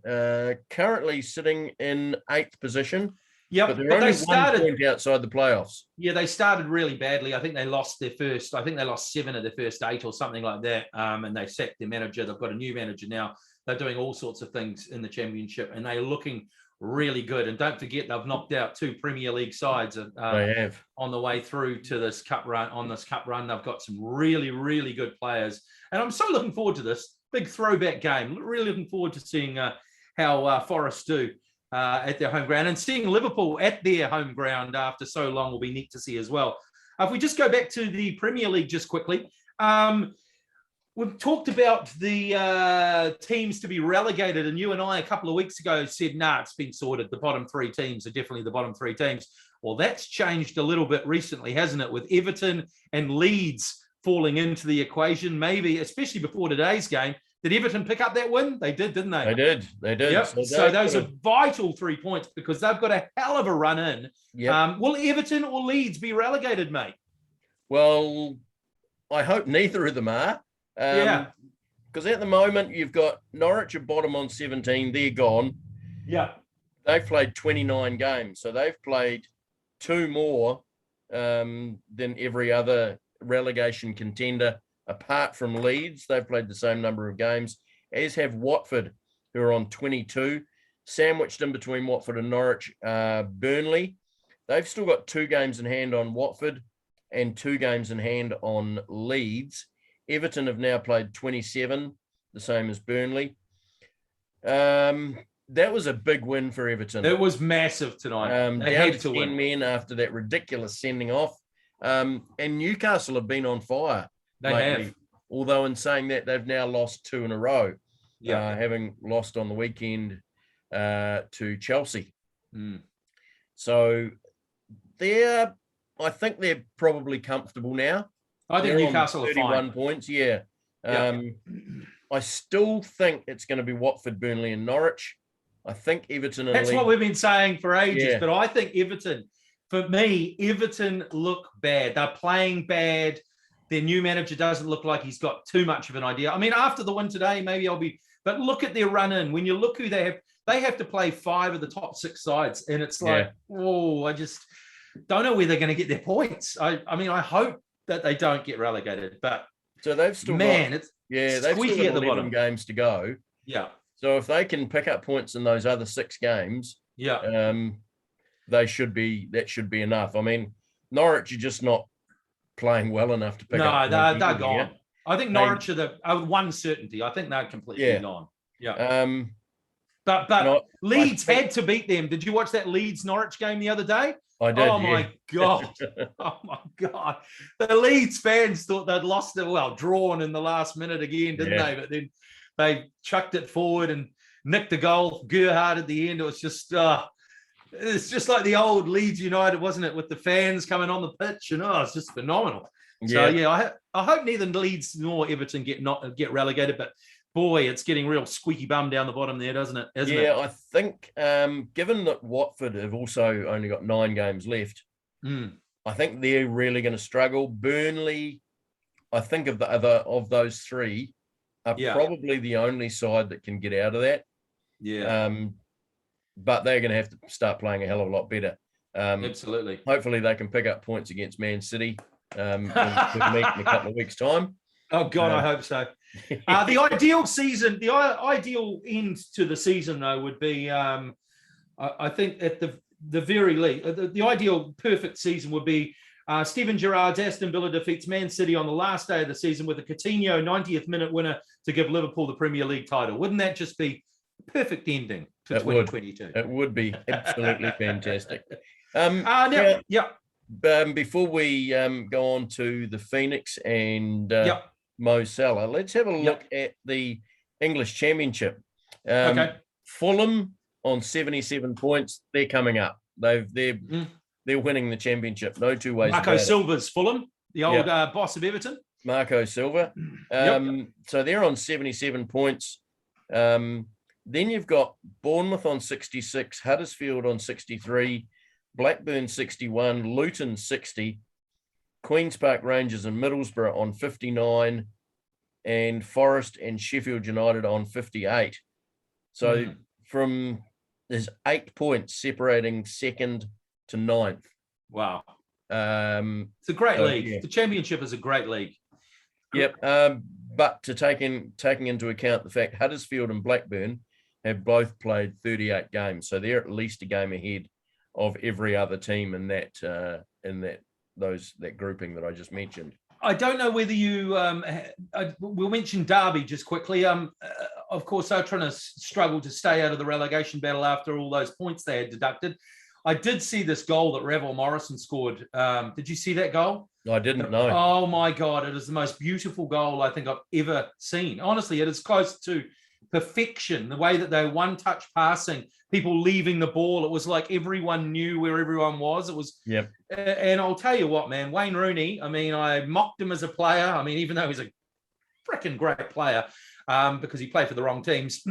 currently sitting in 8th position. Yeah, but they're only 1 point outside the playoffs. Yeah, they started really badly. I think they lost 7 of their first 8 or something like that. And they sacked their manager. They've got a new manager now. They're doing all sorts of things in the Championship, and they're looking really good. And don't forget, they've knocked out 2 Premier League sides they have on the way through to this cup run. On this cup run, they've got some really, really good players. And I'm so looking forward to this big throwback game. Really looking forward to seeing how Forest do. at their home ground, and seeing Liverpool at their home ground after so long will be neat to see as well. If we just go back to the Premier League just quickly, we've talked about the teams to be relegated, and you and I a couple of weeks ago said, nah, it's been sorted. The bottom three teams are definitely the bottom three teams. Well, that's changed a little bit recently, hasn't it? With Everton and Leeds falling into the equation, maybe, especially before today's game. Did Everton pick up that win? They did, didn't they? They did. Yep. So those are vital 3 points because they've got a hell of a run in. Yep. Will Everton or Leeds be relegated, mate? Well, I hope neither of them are. Because at the moment, you've got Norwich at bottom on 17. They're gone. Yeah. They've played 29 games. So they've played 2 more than every other relegation contender. Apart from Leeds, they've played the same number of games, as have Watford, who are on 22. Sandwiched in between Watford and Norwich, Burnley. They've still got 2 games in hand on Watford and 2 games in hand on Leeds. Everton have now played 27, the same as Burnley. That was a big win for Everton. It was massive tonight. They down had to 10 win. men after that ridiculous sending off. And Newcastle have been on fire. They have. Although in saying that, they've now lost 2 in a row, having lost on the weekend to Chelsea. So I think they're probably comfortable now. I think Newcastle are 31 fine. Points, I still think it's going to be Watford, Burnley and Norwich. I think Everton and That's Leeds. what we've been saying for ages, Yeah. but I think Everton, for me, Everton look bad. They're playing bad. Their new manager doesn't look like he's got too much of an idea. I mean, after the win today, maybe but look at their run in. When you look who they have to play 5 of the top 6 sides. And it's like, I just don't know where they're going to get their points. I mean, I hope that they don't get relegated, but so they've still they've still got 11 games to go. Yeah. So if they can pick up points in those other 6 games, that should be enough. I mean, Norwich are just not playing well enough to pick up. No, they're gone. I think Norwich are one certainty. I think they're completely gone. Yeah. But Leeds had to beat them. Did you watch that Leeds Norwich game the other day? I did. Oh my God. Oh my God. The Leeds fans thought they'd lost it, drawn in the last minute again, didn't they? But then they chucked it forward and nicked the goal. Gerhardt at the end. It was just it's just like the old Leeds United, wasn't it? With the fans coming on the pitch, and it's just phenomenal. So I hope neither Leeds nor Everton get relegated, but boy, it's getting real squeaky bum down the bottom there, doesn't it? I think given that Watford have also only got 9 games left, I think they're really going to struggle. Burnley, I think of those 3 are probably the only side that can get out of that. But they're going to have to start playing a hell of a lot better. Absolutely. Hopefully they can pick up points against Man City when we meet in a couple of weeks' time. Oh, God, I hope so. The ideal end to the season, though, would be, I think at the very least, the ideal perfect season would be Steven Gerrard's Aston Villa defeats Man City on the last day of the season with a Coutinho 90th minute winner to give Liverpool the Premier League title. Wouldn't that just be a perfect ending to 2022? It would be absolutely fantastic. Before we go on to the Phoenix and Mo Salah, let's have a look at the English Championship. Fulham on 77 points. They're coming up. They're winning the championship. No two ways. Marco Silva's Fulham, the old boss of Everton. Marco Silva. So they're on 77 points. Then you've got Bournemouth on 66, Huddersfield on 63, Blackburn 61, Luton 60, Queen's Park Rangers and Middlesbrough on 59, and Forest and Sheffield United on 58. So there's 8 points separating 2nd to 9th. Wow. It's a great league. Yeah. The championship is a great league. Yep. But taking into account the fact Huddersfield and Blackburn have both played 38 games, so they're at least a game ahead of every other team in that grouping that I just mentioned. I don't know whether you we'll mention Derby just quickly. of course, they're trying to struggle to stay out of the relegation battle after all those points they had deducted. I did see this goal that Ravel Morrison scored. Did you see that goal? I didn't know. Oh my God, it is the most beautiful goal I think I've ever seen. Honestly, it is close to perfection. The way that they one-touch passing, people leaving the ball, it was like everyone knew where everyone was. It was, Yep. And I'll tell you what, man, Wayne Rooney, I mean, I mocked him as a player. I mean, even though he's a freaking great player, because he played for the wrong teams.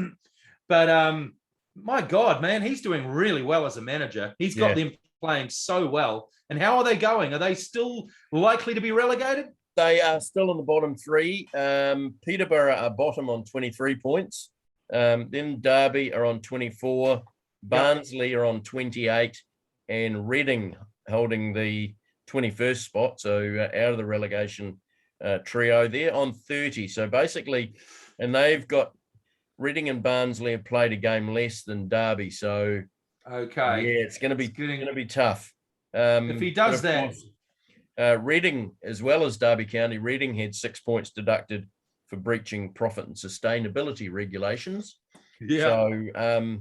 But my God, man, he's doing really well as a manager. He's got them playing so well. And how are they going? Are they still likely to be relegated? They are still in the bottom three. Peterborough are bottom on 23 points. Then Derby are on 24. Barnsley are on 28. And Reading holding the 21st spot. So out of the relegation trio, they're on 30. So basically, and they've got Reading and Barnsley have played a game less than Derby. So okay, yeah, it's going to be tough. If he does that. Reading, as well as Derby County, Reading had 6 points deducted for breaching profit and sustainability regulations. Yeah. So,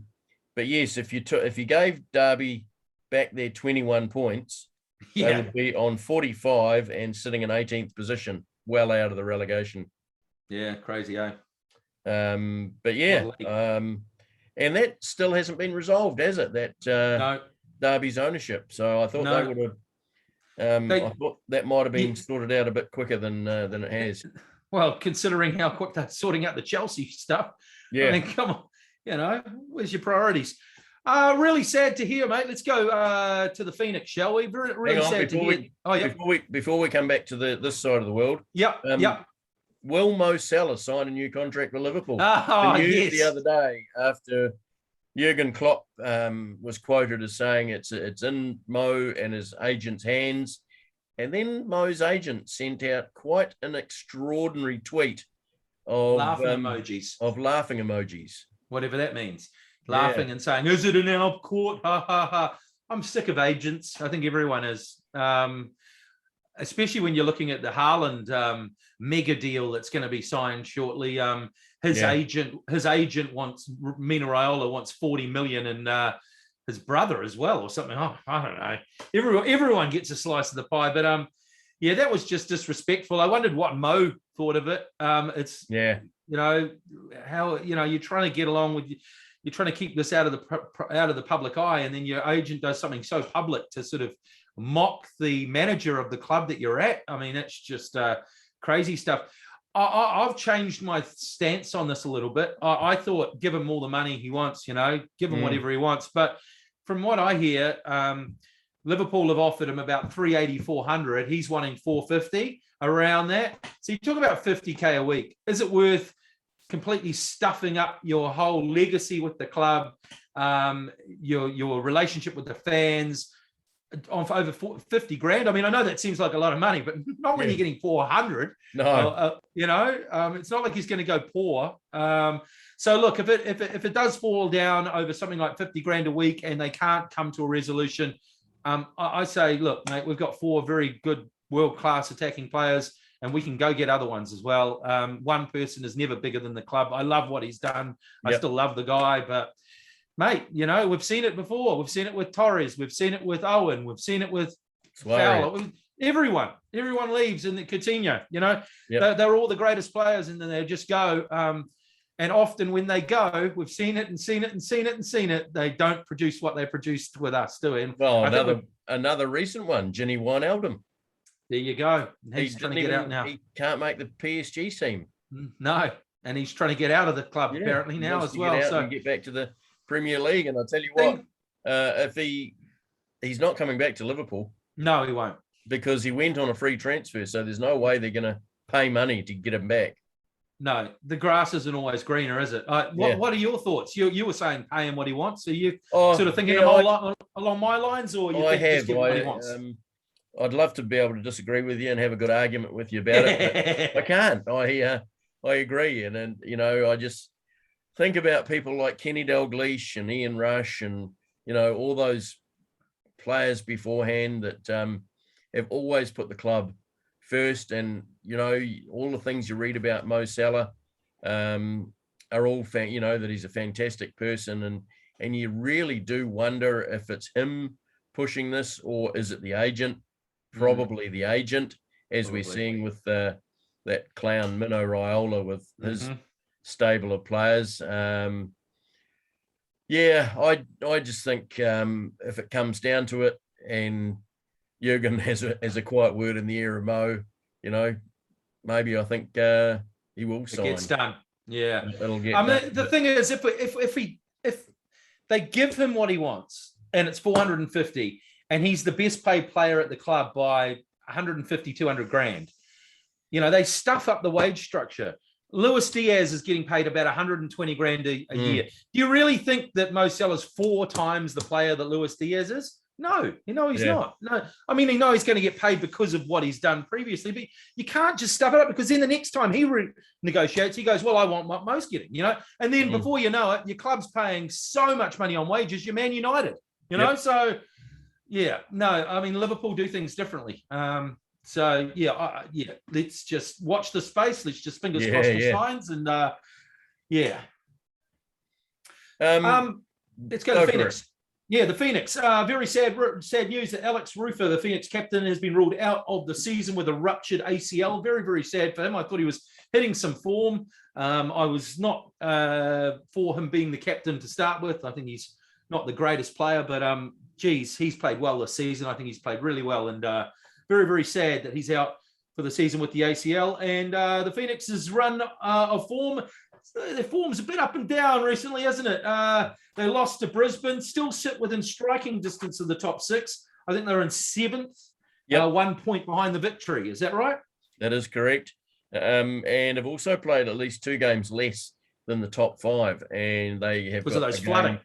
but yes, if you gave Derby back their 21 points, they would be on 45 and sitting in 18th position, well out of the relegation. Yeah, crazy, eh? But yeah, and that still hasn't been resolved, has it? That no. Derby's ownership. So I thought they would have. I thought that might have been sorted out a bit quicker than it has. Well, considering how quick they're sorting out the Chelsea stuff, yeah. I mean, come on, where's your priorities? Really sad to hear, mate. Let's go to the Phoenix, shall we? Really sad to hear. Before we come back to this side of the world. Yep. Will Mo Salah sign a new contract with Liverpool? Oh, yes. The other day after Jurgen Klopp was quoted as saying it's in Mo and his agent's hands. And then Mo's agent sent out quite an extraordinary tweet of laughing emojis. Whatever that means. Laughing and saying, is it in our court? Ha, ha, ha. I'm sick of agents. I think everyone is. Especially when you're looking at the Haaland mega deal that's going to be signed shortly. His agent wants, Mina Raiola wants 40 million and his brother as well or something. Oh, I don't know. Everyone gets a slice of the pie, but that was just disrespectful. I wondered what Mo thought of it. How you're trying to get along with, you're trying to keep this out of the public eye, and then your agent does something so public to sort of mock the manager of the club that you're at. I mean, it's just crazy stuff. I've changed my stance on this a little bit. I thought give him all the money he wants, give him whatever he wants. But from what I hear, Liverpool have offered him about 380, 400. He's wanting 450, around that. So you talk about 50K a week. Is it worth completely stuffing up your whole legacy with the club, your relationship with the fans, on for over 50 grand? I mean, I know that seems like a lot of money, but not when you're getting 400. No, it's not like he's going to go poor. So look, if it does fall down over something like 50 grand a week and they can't come to a resolution, I say, look, mate, we've got 4 very good world-class attacking players, and we can go get other ones as well. One person is never bigger than the club. I love what he's done. I still love the guy, but mate, we've seen it before. We've seen it with Torres. We've seen it with Owen. We've seen it with Fowler. Everyone leaves, and Coutinho. They're all the greatest players, and then they just go. And often when they go, we've seen it and seen it and seen it and seen it. They don't produce what they produced with us, do we? Well, another recent one, Ginny Wijnaldum. There you go. He's trying to get out now. He can't make the PSG team. No, and he's trying to get out of the club apparently now as well. So get back to the Premier League, and I'll tell you what, if he's not coming back to Liverpool. No, he won't, because he went on a free transfer. So there's no way they're going to pay money to get him back. No, the grass isn't always greener, is it? What are your thoughts? You were saying pay him what he wants. Are you sort of thinking along my lines, or you think just give him what he wants? I'd love to be able to disagree with you and have a good argument with you about it, but I can't. I agree, and I just think about people like Kenny Dalglish and Ian Rush and all those players beforehand that have always put the club first, and all the things you read about Mo Salah, are all that he's a fantastic person, and you really do wonder if it's him pushing this or is it the agent. Probably the agent, as we're seeing with that clown Mino Raiola with his stable of players. I just think if it comes down to it, and Jurgen has a quiet word in the ear of Mo, maybe I think he will sign. It gets done. Yeah, it'll get. I mean, the thing is, if they give him what he wants, and it's 450, and he's the best paid player at the club by 150, 200 grand, they stuff up the wage structure. Luis Diaz is getting paid about 120 grand a year. Do you really think that Mo Salah's 4 times the player that Luis Diaz is? No, he's not. No, I mean, he's going to get paid because of what he's done previously, but you can't just stuff it up, because then the next time he negotiates, he goes, well, I want what Mo's getting, and then before you know it, your club's paying so much money on wages, you're Man United, so I mean, Liverpool do things differently. Let's just watch the space. Let's just fingers crossed for signs, and let's go to Phoenix. Yeah, the Phoenix. Very sad news that Alex Rufer, the Phoenix captain, has been ruled out of the season with a ruptured ACL. Very, very sad for him. I thought he was hitting some form. I was not for him being the captain to start with. I think he's not the greatest player, but he's played well this season. I think he's played really well, and very, very sad that he's out for the season with the ACL. And the Phoenix's run of form, their form's a bit up and down recently, hasn't it? They lost to Brisbane, still sit within striking distance of the top 6. I think they're in 7th, 1 point behind the Victory. Is that right? That is correct. And have also played at least 2 games less than the top 5. And they have because of those flooding.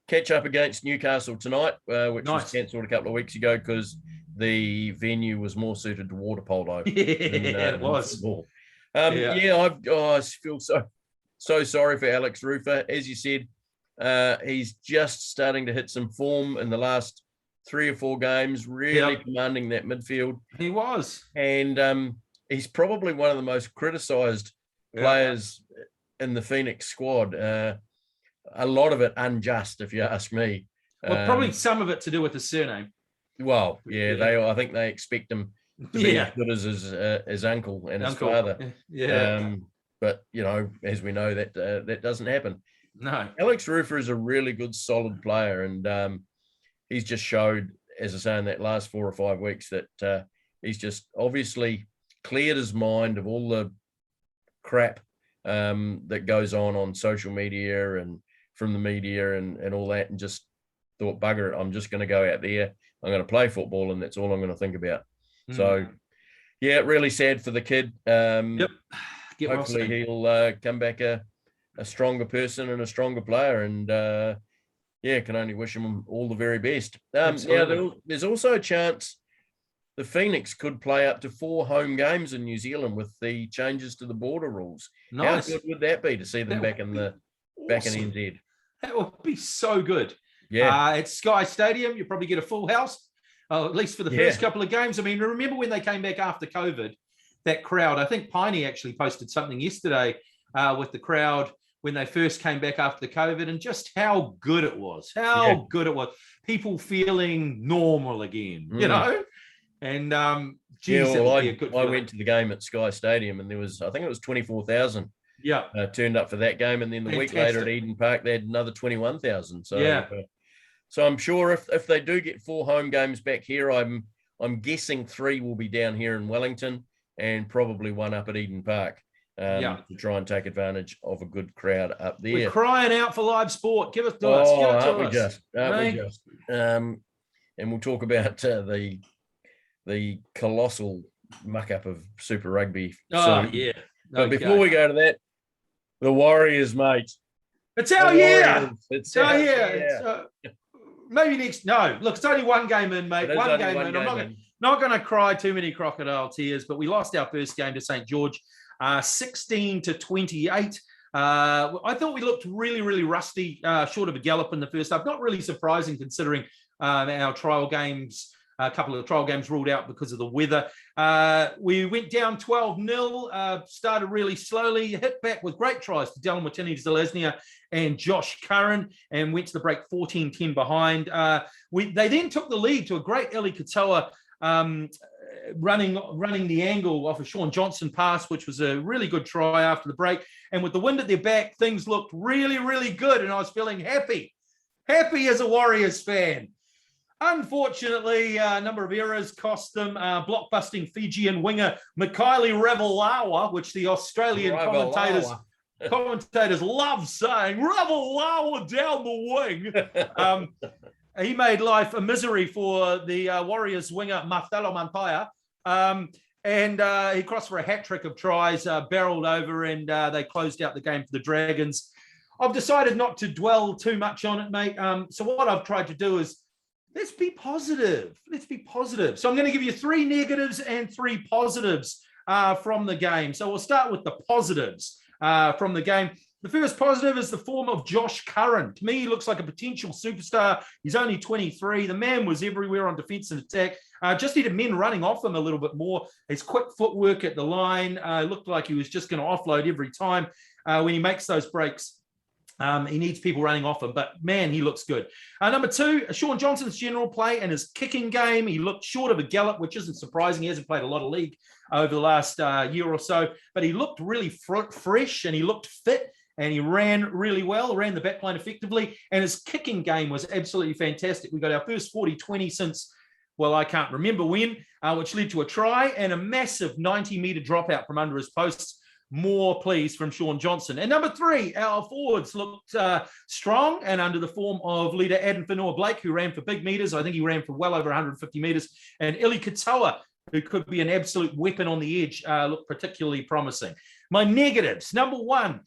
Catch up against Newcastle tonight, which was cancelled a couple of weeks ago because the venue was more suited to water polo. It was. I feel so sorry for Alex Rufer. As you said, he's just starting to hit some form in the last 3 or 4 games, really commanding that midfield. He was. And he's probably one of the most criticised players in the Phoenix squad. A lot of it unjust, if you ask me. Well, probably some of it to do with the surname. Well, I think they expect him to be as good as his uncle and his father. But, as we know, that doesn't happen. No. Alex Rufer is a really good, solid player. And he's just showed, as I say, in that last 4 or 5 weeks that he's just obviously cleared his mind of all the crap that goes on social media and from the media and all that, and just thought, bugger it, I'm just going to go out there. I'm going to play football, and that's all I'm going to think about. So, really sad for the kid. Hopefully he'll come back a stronger person and a stronger player, and can only wish him all the very best. There's also a chance the Phoenix could play up to 4 home games in New Zealand with the changes to the border rules. Nice. How good would that be to see them back in NZ? That would be so good. Yeah. At Sky Stadium, you probably get a full house, at least for the first couple of games. I mean, remember when they came back after COVID, that crowd, I think Piney actually posted something yesterday with the crowd when they first came back after the COVID, and just how good it was. Good it was. People feeling normal again, And that would be a good feeling. I went to the game at Sky Stadium, and there was, I think it was 24,000 turned up for that game, and then the week later at Eden Park they had another 21,000. So I'm sure if they do get 4 home games back here, I'm guessing 3 will be down here in Wellington and probably 1 up at Eden Park to try and take advantage of a good crowd up there. We're crying out for live sport. Give it to us. Aren't we just? And we'll talk about the colossal muck-up of Super Rugby soon. But before we go to that, the Warriors, mate. It's our year. It's our year. Maybe next. No, look, it's only 1 game in, mate. One game in. I'm not going to cry too many crocodile tears, but we lost our first game to St. George, 16-28. I thought we looked really, really rusty, short of a gallop in the first half. Not really surprising considering our trial games A couple of trial games ruled out because of the weather. We went down 12-0, started really slowly, hit back with great tries to Dylan Watini-Zeleznia and Josh Curran, and went to the break 14-10 behind. They then took the lead to a great Eli Katoa running the angle off a Sean Johnson pass, which was a really good try after the break. And with the wind at their back, things looked really, really good, and I was feeling happy as a Warriors fan. Unfortunately, a number of errors cost them. Blockbusting Fijian winger Mikaeli Ravalawa, which the Australian commentators love saying, Ravalawa down the wing. He made life a misery for the Warriors winger Marcelo Mantaya. And he crossed for a hat-trick of tries, barreled over, and they closed out the game for the Dragons. I've decided not to dwell too much on it, mate. So what I've tried to do is, let's be positive. So I'm going to give you 3 negatives and 3 positives from the game. So we'll start with the positives from the game. The first positive is the form of Josh Curran. To me, he looks like a potential superstar. He's only 23. The man was everywhere on defense and attack. Just needed men running off him a little bit more. His quick footwork at the line looked like he was just going to offload every time when he makes those breaks. He needs people running off him, but man, he looks good. Number 2, Sean Johnson's general play and his kicking game. He looked short of a gallop, which isn't surprising. He hasn't played a lot of league over the last year or so, but he looked really fresh and he looked fit. And he ran really well, ran the backline effectively, and his kicking game was absolutely fantastic. We got our first 40-20 since, well, I can't remember when, which led to a try and a massive 90-metre dropout from under his posts. More please from Sean Johnson. And number 3, our forwards looked strong and under the form of leader Adam Fanua-Blake, who ran for big metres. I think he ran for well over 150 metres. And Eli Katoa, who could be an absolute weapon on the edge, looked particularly promising. My negatives, number 1,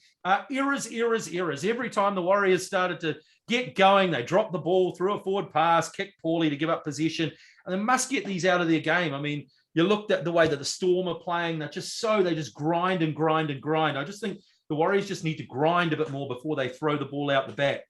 errors. Every time the Warriors started to get going, they dropped the ball, threw a forward pass, kicked poorly to give up possession. And they must get these out of their game. I mean, you looked at the way that the Storm are playing. They just grind. I just think the Warriors just need to grind a bit more before they throw the ball out the back.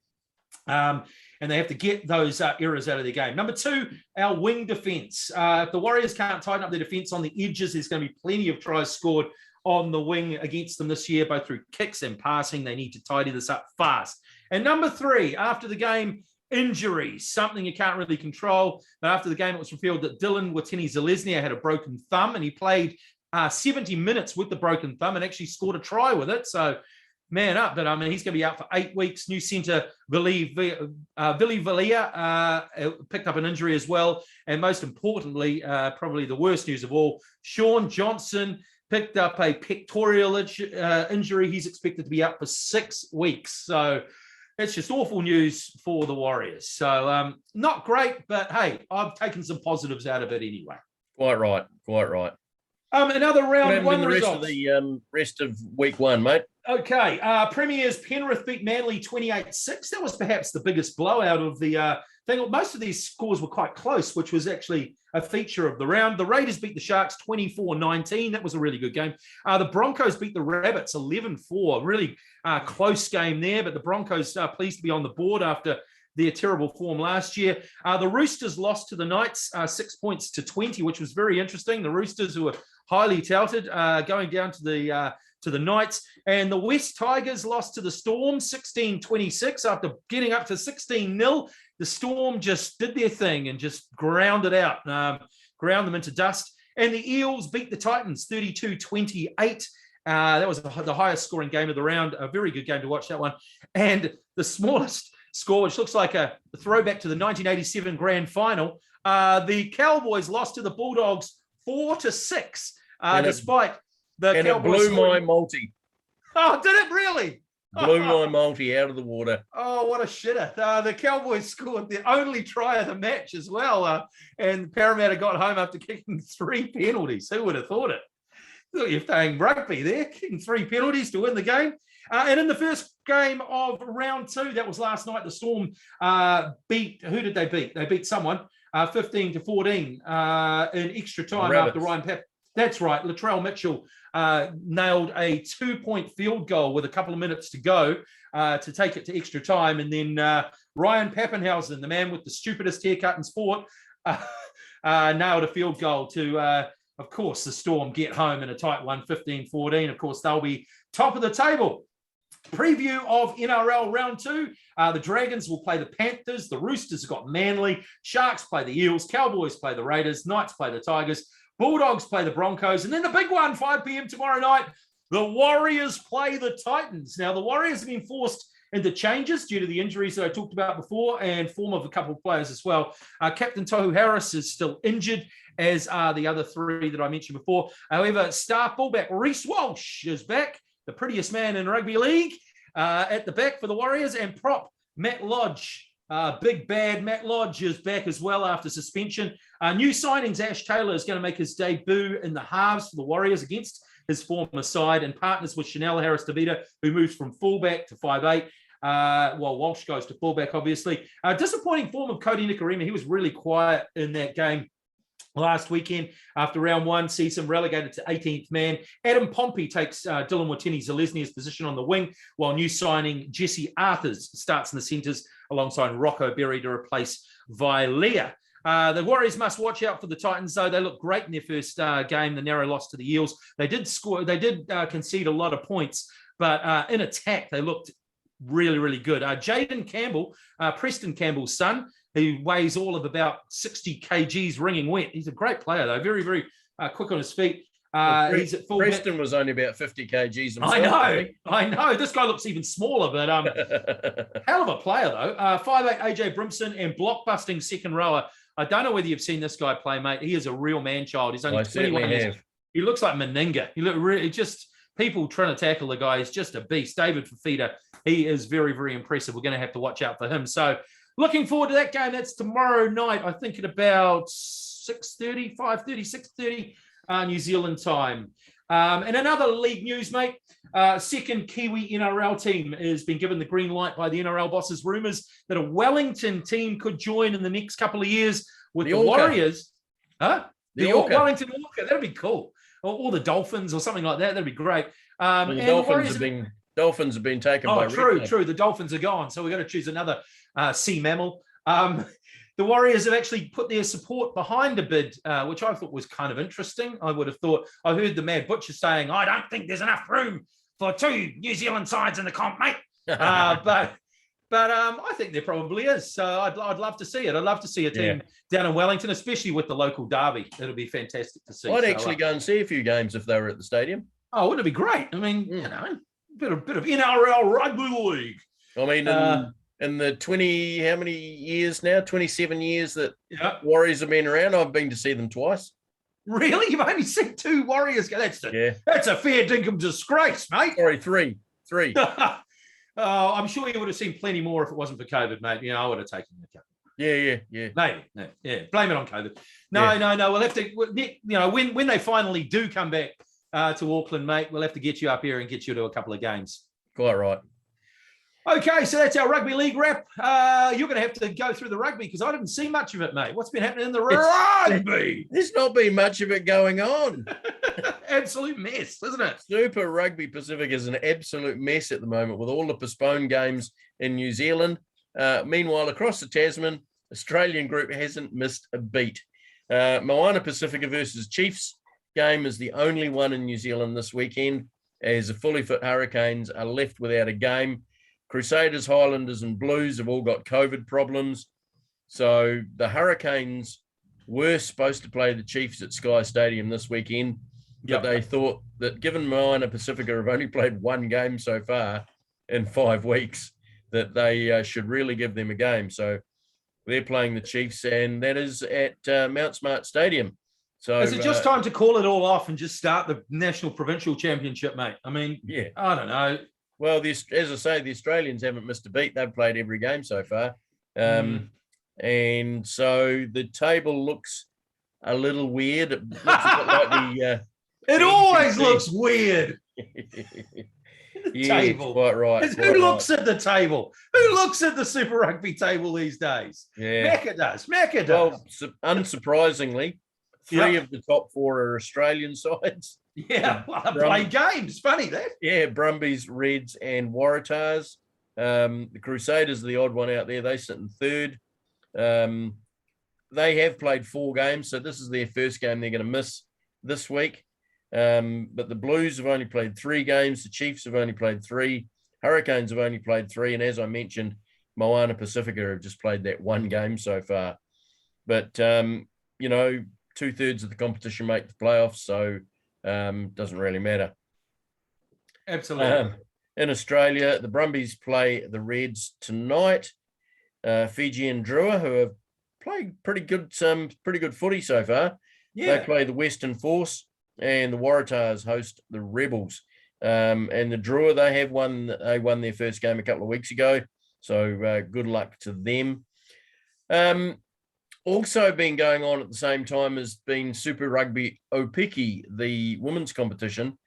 And they have to get those errors out of their game. Number 2, our wing defense. If the Warriors can't tighten up their defense on the edges, there's going to be plenty of tries scored on the wing against them this year, both through kicks and passing. They need to tidy this up fast. And number 3, after the game, injuries, something you can't really control. But after the game, it was revealed that Dylan Watini-Zeleznia had a broken thumb, and he played 70 minutes with the broken thumb and actually scored a try with it. So man up, but I mean, he's going to be out for 8 weeks. New centre, Vili Valia, picked up an injury as well. And most importantly, probably the worst news of all, Sean Johnson picked up a pectoral injury. He's expected to be out for 6 weeks. So it's just awful news for the Warriors. So not great, but hey, I've taken some positives out of it anyway. Quite right. Another round one result. The rest of week 1, mate. Okay. Premiers, Penrith beat Manly 28-6. That was perhaps the biggest blowout of the thing. Most of these scores were quite close, which was actually a feature of the round. The Raiders beat the Sharks 24-19. That was a really good game. The Broncos beat the Rabbits 11-4. Really close game there, but the Broncos are pleased to be on the board after their terrible form last year. The Roosters lost to the Knights 6 points to 20, which was very interesting. The Roosters, who were highly touted, going down to the Knights. And the West Tigers lost to the Storm 16-26 after getting up to 16-0. The Storm just did their thing and just ground it out, ground them into dust. And the Eels beat the Titans 32-28. That was the highest scoring game of the round. A very good game to watch, that one. And the smallest score, which looks like a throwback to the 1987 grand final, the Cowboys lost to the Bulldogs 4-6, despite the Cowboys. It blew my multi. Oh, did it really? Blew my multi out of the water. Oh, what a shitter. The Cowboys scored the only try of the match as well. And Parramatta got home after kicking 3 penalties. Who would have thought it? Thought you're playing rugby there, kicking 3 penalties to win the game. And in the first game of round 2, that was last night, the Storm who did they beat? They beat someone 15-14 in extra time after Ryan Pep. That's right. Latrell Mitchell nailed a 2-point field goal with a couple of minutes to go to take it to extra time. And then Ryan Pappenhausen, the man with the stupidest haircut in sport, nailed a field goal to, of course, the Storm get home in a tight one, 15-14. Of course, they'll be top of the table. Preview of NRL round 2. The Dragons will play the Panthers. The Roosters have got Manly. Sharks play the Eels. Cowboys play the Raiders. Knights play the Tigers. Bulldogs play the Broncos. And then the big one, 5 p.m. tomorrow night, the Warriors play the Titans. Now, the Warriors have been forced into changes due to the injuries that I talked about before and form of a couple of players as well. Captain Tohu Harris is still injured, as are the other 3 that I mentioned before. However, star fullback Reece Walsh is back, the prettiest man in rugby league, at the back for the Warriors, and prop Matt Lodge. Big bad Matt Lodge is back as well after suspension. New signings, Ash Taylor is going to make his debut in the halves for the Warriors against his former side, and partners with Chanel Harris-Tavita, who moves from fullback to 5'8". Walsh goes to fullback, obviously. Disappointing form of Cody Nikorima. He was really quiet in that game last weekend after round 1, sees him relegated to 18th man. Adam Pompey takes Dylan Watini-Zalesnia's position on the wing, while new signing Jesse Arthurs starts in the centres alongside Rocco Berry to replace Vilea. The Warriors must watch out for the Titans, though. They looked great in their first game, the narrow loss to the Eels. They did concede a lot of points, but in attack, they looked really, really good. Jaden Campbell, Preston Campbell's son, who weighs all of about 60 kgs ringing wet. He's a great player, though. Very, very quick on his feet. He's at full. Preston was only about 50 kgs himself. I know. This guy looks even smaller, but hell of a player, though. 5'8" AJ Brimson and blockbusting second rower. I don't know whether you've seen this guy play, mate. He is a real man-child. He's only 21 years. He looks like Meninga. He look really just people trying to tackle the guy. He's just a beast. David Fafita, he is very, very impressive. We're going to have to watch out for him. So looking forward to that game. That's tomorrow night, I think at about 6:30, 5:30, 6:30 New Zealand time. And another league news, mate. Second Kiwi NRL team has been given the green light by the NRL bosses. Rumours that a Wellington team could join in the next couple of years with the Warriors. Huh? The Wellington Orca. That'd be cool. Or the Dolphins or something like that. That'd be great. The Dolphins have been taken by true. The Dolphins are gone. So we've got to choose another sea mammal. The Warriors have actually put their support behind a bid, which I thought was kind of interesting. I would have thought, I heard the Mad Butcher saying, I don't think there's enough room for 2 New Zealand sides in the comp, mate. But I think there probably is. So I'd love to see it. I'd love to see a team down in Wellington, especially with the local derby. It'll be fantastic to see. I'd actually go and see a few games if they were at the stadium. Oh, wouldn't it be great? I mean, you know, a bit of NRL rugby league. I mean, in the 20, how many years now? 27 years that Warriors have been around. I've been to see them twice. Really? You've only seen 2 Warriors go? That's a fair dinkum disgrace, mate. Sorry, three. I'm sure you would have seen plenty more if it wasn't for COVID, mate. You know, I would have taken the cup. Yeah. Maybe. Yeah. Blame it on COVID. No. We'll have to, you know, when they finally do come back to Auckland, mate, we'll have to get you up here and get you to a couple of games. Quite right. Okay, so that's our rugby league wrap. You're going to have to go through the rugby because I didn't see much of it, mate. What's been happening in the rugby? There's not been much of it going on. Absolute mess, isn't it? Super Rugby Pacific is an absolute mess at the moment with all the postponed games in New Zealand. Meanwhile, across the Tasman, Australian group hasn't missed a beat. Moana Pacifica versus Chiefs game is the only one in New Zealand this weekend, as the fully fit Hurricanes are left without a game. Crusaders, Highlanders and Blues have all got COVID problems. So the Hurricanes were supposed to play the Chiefs at Sky Stadium this weekend, but they thought that given Moana Pacifica have only played 1 game so far in 5 weeks, that they should really give them a game. So they're playing the Chiefs, and that is at Mount Smart Stadium. So is it just time to call it all off and just start the National Provincial Championship, mate? I mean, I don't know. Well, as I say, the Australians haven't missed a beat. They've played every game so far. And so the table looks a little weird. It looks a bit like the... it always looks weird. Table. Quite right. Who looks at the table? Who looks at the Super Rugby table these days? Yeah. Macca does. Well, unsurprisingly, 3 of the top 4 are Australian sides. Yeah, I play games. Funny that. Yeah, Brumbies, Reds, and Waratahs. The Crusaders are the odd one out there. They sit in 3rd. they have played 4 games, so this is their first game they're going to miss this week. But the Blues have only played 3 games. The Chiefs have only played 3. Hurricanes have only played 3. And as I mentioned, Moana Pacifica have just played that 1 game so far. But, 2/3 of the competition make the playoffs, so doesn't really matter. Absolutely. In Australia, the Brumbies play the Reds tonight. Fiji and Drua, who have played pretty good footy so far. Yeah. They play the Western Force, and the Waratahs host the Rebels. And the Drua, they won their first game a couple of weeks ago. So good luck to them. Also been going on at the same time has been Super Rugby Opiki, the women's competition.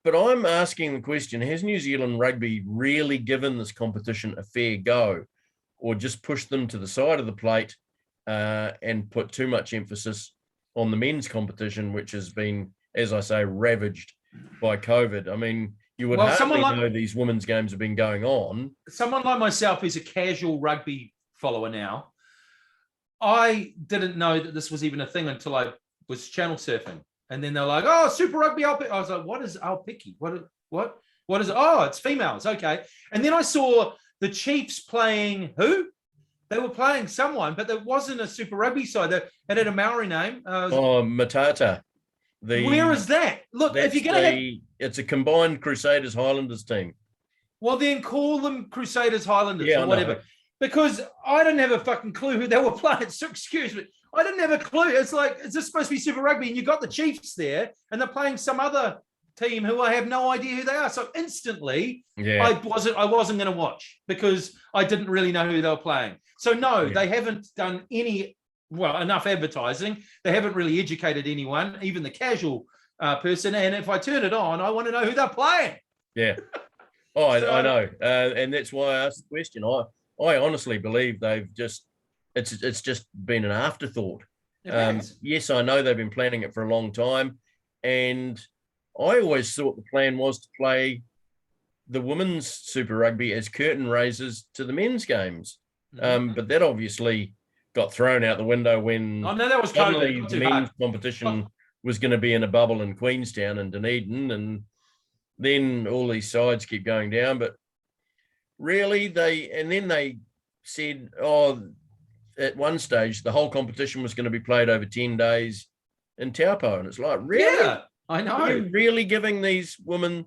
But I'm asking the question, has New Zealand Rugby really given this competition a fair go, or just pushed them to the side of the plate and put too much emphasis on the men's competition, which has been, as I say, ravaged by COVID? I mean, you would hardly know these women's games have been going on. Someone like myself who's a casual rugby follower now, I didn't know that this was even a thing until I was channel surfing. And then they're like, oh, Super Rugby Aupiki. I was like, what is Aupiki? What is it? Oh, it's females. Okay. And then I saw the Chiefs playing who? They were playing someone, but there wasn't a Super Rugby side. It had a Maori name. Matata. Where is that? Look, if you're going to it's a combined Crusaders Highlanders team. Well, then call them Crusaders Highlanders or whatever. Because I didn't have a fucking clue who they were playing. So excuse me. I didn't have a clue. It's like, is this supposed to be Super Rugby? And you got the Chiefs there, and they're playing some other team who I have no idea who they are. So instantly, I wasn't going to watch because I didn't really know who they were playing. So no, they haven't done enough advertising. They haven't really educated anyone, even the casual person. And if I turn it on, I want to know who they're playing. Yeah. Oh, I know. And that's why I asked the question. I honestly believe they've just, it's just been an afterthought. Yes, I know they've been planning it for a long time. And I always thought the plan was to play the women's Super Rugby as curtain raisers to the men's games. But that obviously got thrown out the window when that was suddenly the men's competition was going to be in a bubble in Queenstown and Dunedin. And then all these sides keep going down. But really, they said, at one stage, the whole competition was going to be played over 10 days in Taupo. And it's like, really? Yeah, I know. Are you really giving these women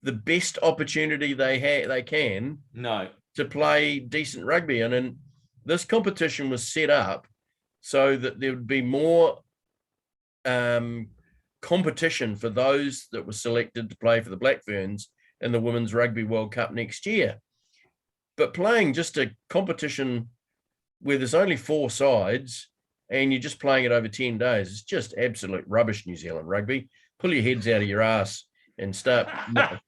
the best opportunity they can to play decent rugby? And then this competition was set up so that there would be more competition for those that were selected to play for the Black Ferns in the Women's Rugby World Cup next year. But playing just a competition where there's only 4 sides and you're just playing it over 10 days, it's just absolute rubbish, New Zealand Rugby. Pull your heads out of your ass and start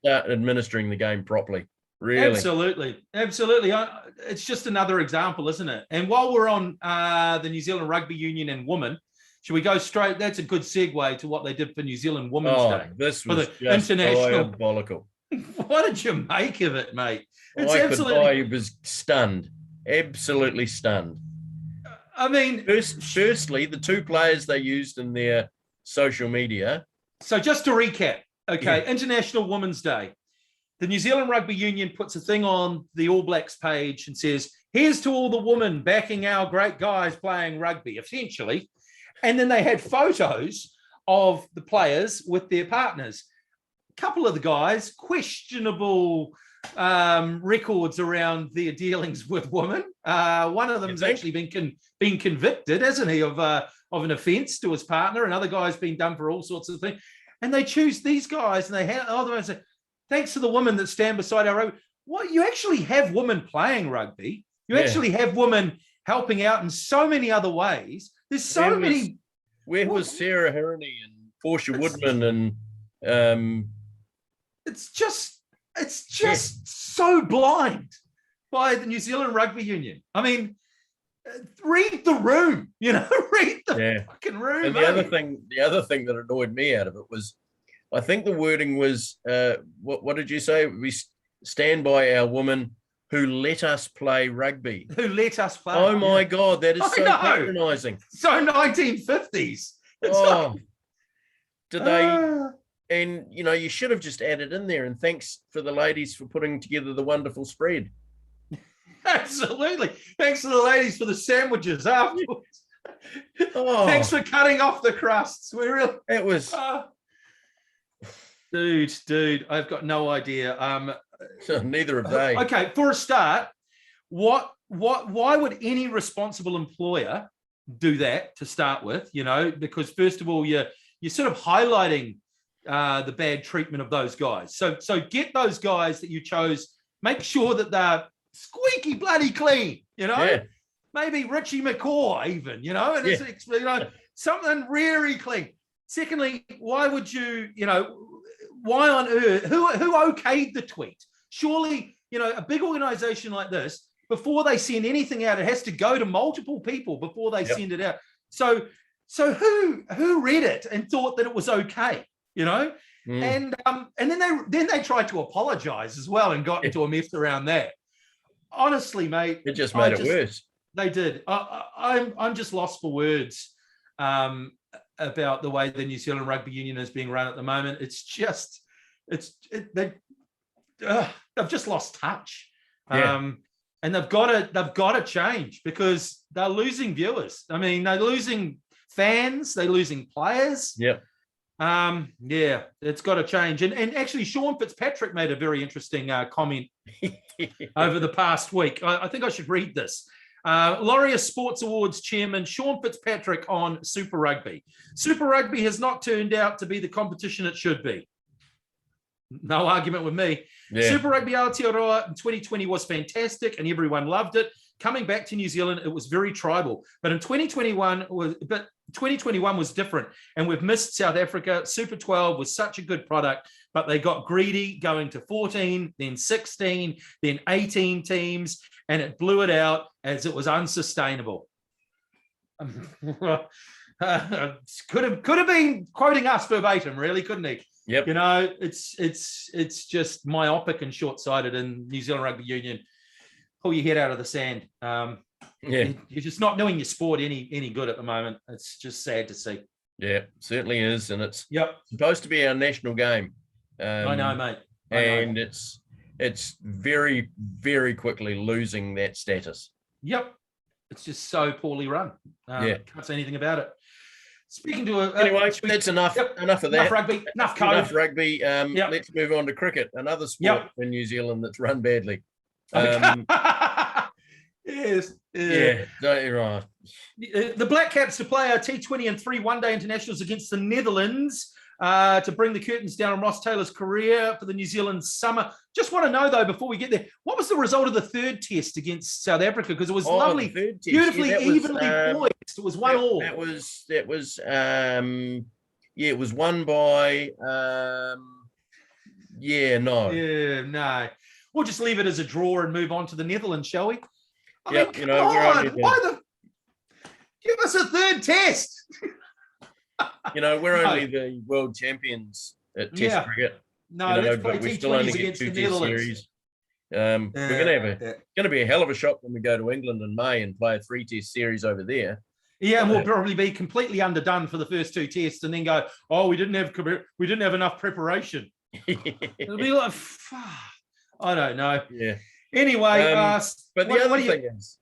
administering the game properly. Really. Absolutely. It's just another example, isn't it? And while we're on the New Zealand Rugby Union and women, should we go straight? That's a good segue to what they did for New Zealand Women's Day. This was just diabolical. What did you make of it, mate? I was stunned. Absolutely stunned. I mean, firstly, the 2 players they used in their social media. So just to recap, International Women's Day. The New Zealand Rugby Union puts a thing on the All Blacks page and says, here's to all the women backing our great guys playing rugby, essentially. And then they had photos of the players with their partners. A couple of the guys, questionable records around their dealings with women. One of them's actually been convicted, hasn't he, of an offence to his partner. Another guy's been done for all sorts of things. And they choose these guys, and they have other ones say, thanks to the women that stand beside our rugby. What, you actually have women playing rugby. You actually have women helping out in so many other ways. There's so many. Where was Sarah Hirini and Portia Woodman and it's just so blind by the New Zealand Rugby Union. I mean, read the room, read the fucking room. And the other thing that annoyed me out of it was, I think the wording was, what did you say? We stand by our women who let us play rugby. Who let us play? Oh my God, that is I so know. patronising. So 1950s. Oh, did they? And you should have just added in there. And thanks for the ladies for putting together the wonderful spread. Absolutely. Thanks to the ladies for the sandwiches afterwards. Oh, thanks for cutting off the crusts. We really. It was. Dude, I've got no idea. Neither have they. Okay, for a start, why would any responsible employer do that to start with? Because first of all, you're sort of highlighting the bad treatment of those guys. So get those guys that you chose, make sure that they're squeaky bloody clean, Yeah. Maybe Richie McCaw even, and it's something really clean. Secondly, why would you, why on earth, who okayed the tweet? Surely, a big organization like this, before they send anything out, it has to go to multiple people before they send it out. So who read it and thought that it was okay, And then they tried to apologize as well and got into a mess around that. Honestly, mate, it just made it worse. They did. I'm just lost for words about the way the New Zealand Rugby Union is being run at the moment. It's just, they've just lost touch, and they've got to change because they're losing viewers. I mean, they're losing fans, they're losing players. Yep. It's got to change. And actually, Sean Fitzpatrick made a very interesting comment over the past week. I think I should read this. Laureus Sports Awards chairman Sean Fitzpatrick on Super Rugby. Super Rugby has not turned out to be the competition it should be. No argument with me. Yeah. Super Rugby Aotearoa in 2020 was fantastic and everyone loved it. Coming back to New Zealand, it was very tribal. But 2021 was different. And we've missed South Africa. Super 12 was such a good product, but they got greedy going to 14, then 16, then 18 teams, and it blew it out as it was unsustainable. Could have been quoting us verbatim, really, couldn't he? Yep. It's just myopic and short-sighted in New Zealand Rugby Union. Pull your head out of the sand. You're just not doing your sport any good at the moment. It's just sad to see. Yeah, certainly is, and it's supposed to be our national game. I know, mate. And it's very, very quickly losing that status. Yep, it's just so poorly run. Can't say anything about it. Speaking to anyway, that's enough. Enough of that. Enough rugby. Enough code. Enough rugby. Let's move on to cricket, another sport in New Zealand that's run badly. Yes. Right. The Black Caps to play a T20 and 3 one-day internationals against the Netherlands to bring the curtains down on Ross Taylor's career for the New Zealand summer. Just want to know, though, before we get there, what was the result of the third test against South Africa? Because it was lovely, beautifully, evenly poised. It was 1-1. It was won by, no. We'll just leave it as a draw and move on to the Netherlands, shall we? Give us a third test. We're only the world champions at Test cricket. No, let's play T20s against the Netherlands. Series. We're going to be a hell of a shock when we go to England in May and play a 3-test series over there. Yeah, and we'll probably be completely underdone for the first 2 tests, and then go, we didn't have enough preparation. It'll be like, I don't know. Yeah. Anyway, but the other thing is,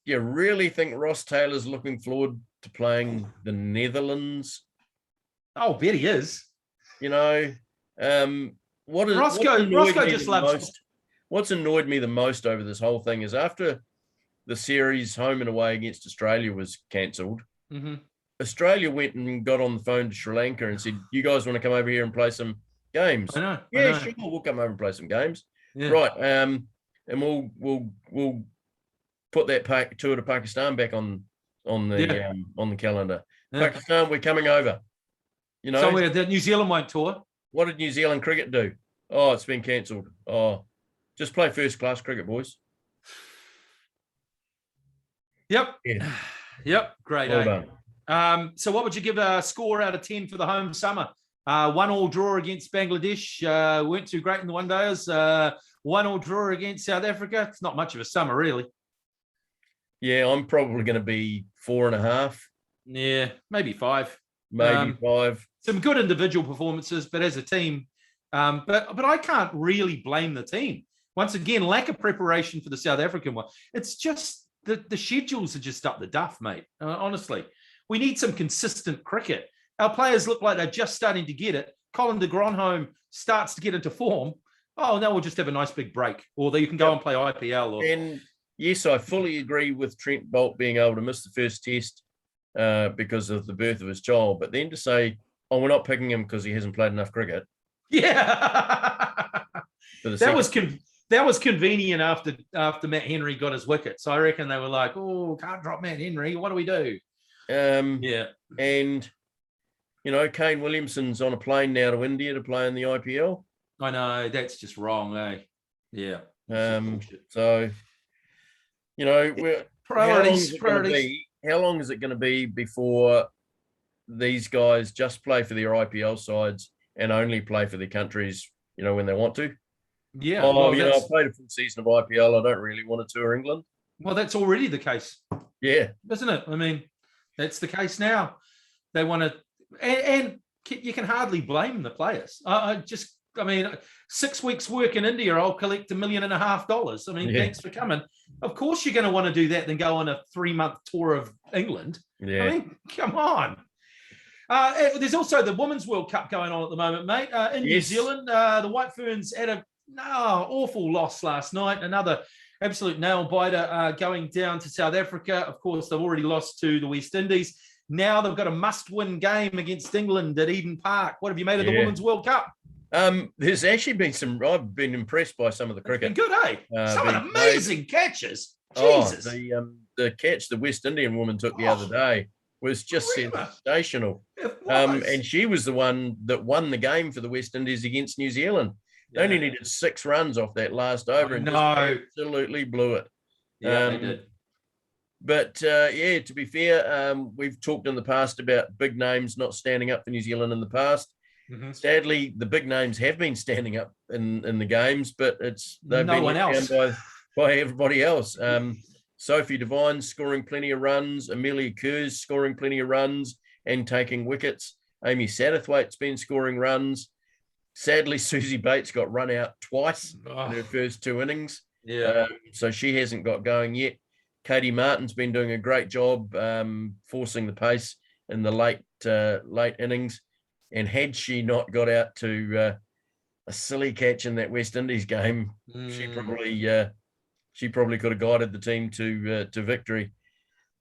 you really think Ross Taylor's looking forward to playing the Netherlands? Oh, bet he is. Roscoe just loves. What's annoyed me the most over this whole thing is after the series home and away against Australia was cancelled, Australia went and got on the phone to Sri Lanka and said, "You guys want to come over here and play some games?" I know. Sure, we'll come over and play some games. Yeah. Right. And we'll put that tour to Pakistan back on the calendar. Yeah. Pakistan, we're coming over. Somewhere that New Zealand won't tour. What did New Zealand cricket do? Oh, it's been cancelled. Oh, just play first class cricket, boys. Yep. Yeah. Yep. Great. Well done. So what would you give a score out of 10 for the home summer? 1-1 draw against Bangladesh. Weren't too great in the one-dayers. 1-1 draw against South Africa. It's not much of a summer, really. Yeah, I'm probably going to be 4.5. Yeah, maybe 5. Maybe 5. Some good individual performances, but as a team, but I can't really blame the team. Once again, lack of preparation for the South African one. It's just the schedules are just up the duff, mate. Honestly, we need some consistent cricket. Our players look like they're just starting to get it. Colin de Gronholm starts to get into form. Oh, now we'll just have a nice big break, or you can go and play IPL. And yes, I fully agree with Trent Boult being able to miss the first test because of the birth of his child. But then to say, oh, we're not picking him because he hasn't played enough cricket. Yeah. That was convenient after Matt Henry got his wicket. So I reckon they were like, oh, can't drop Matt Henry. What do we do? Yeah. And, Kane Williamson's on a plane now to India to play in the IPL. I know. That's just wrong, eh? Yeah. So, priorities. How long is it going to be before these guys just play for their IPL sides and only play for their countries, when they want to? Yeah. I've played a full season of IPL. I don't really want to tour England. Well, that's already the case. Yeah. Isn't it? I mean, that's the case now. They want to, and you can hardly blame the players. 6 weeks work in India, I'll collect $1.5 million. I mean, Thanks for coming. Of course you're going to want to do that than go on a 3-month tour of England. Yeah. I mean, come on. There's also the Women's World Cup going on at the moment, mate. In New Zealand, the White Ferns had an awful loss last night. Another absolute nail-biter going down to South Africa. Of course, they've already lost to the West Indies. Now they've got a must-win game against England at Eden Park. What have you made of the Women's World Cup? There's actually been I've been impressed by some of the cricket. It's been good, eh? Some amazing catches. Jesus. The catch the West Indian woman took the other day was just sensational. And she was the one that won the game for the West Indies against New Zealand. They only needed 6 runs off that last over and just absolutely blew it. Yeah, they did. But to be fair, we've talked in the past about big names not standing up for New Zealand in the past. Mm-hmm. Sadly, the big names have been standing up in the games, but they've been let down by everybody else. Sophie Devine's scoring plenty of runs. Amelia Kerr's scoring plenty of runs and taking wickets. Amy Satterthwaite's been scoring runs. Sadly, Susie Bates got run out twice in her first 2 innings. Yeah. So she hasn't got going yet. Katie Martin's been doing a great job forcing the pace in the late innings. And had she not got out to a silly catch in that West Indies game, she probably could have guided the team to victory.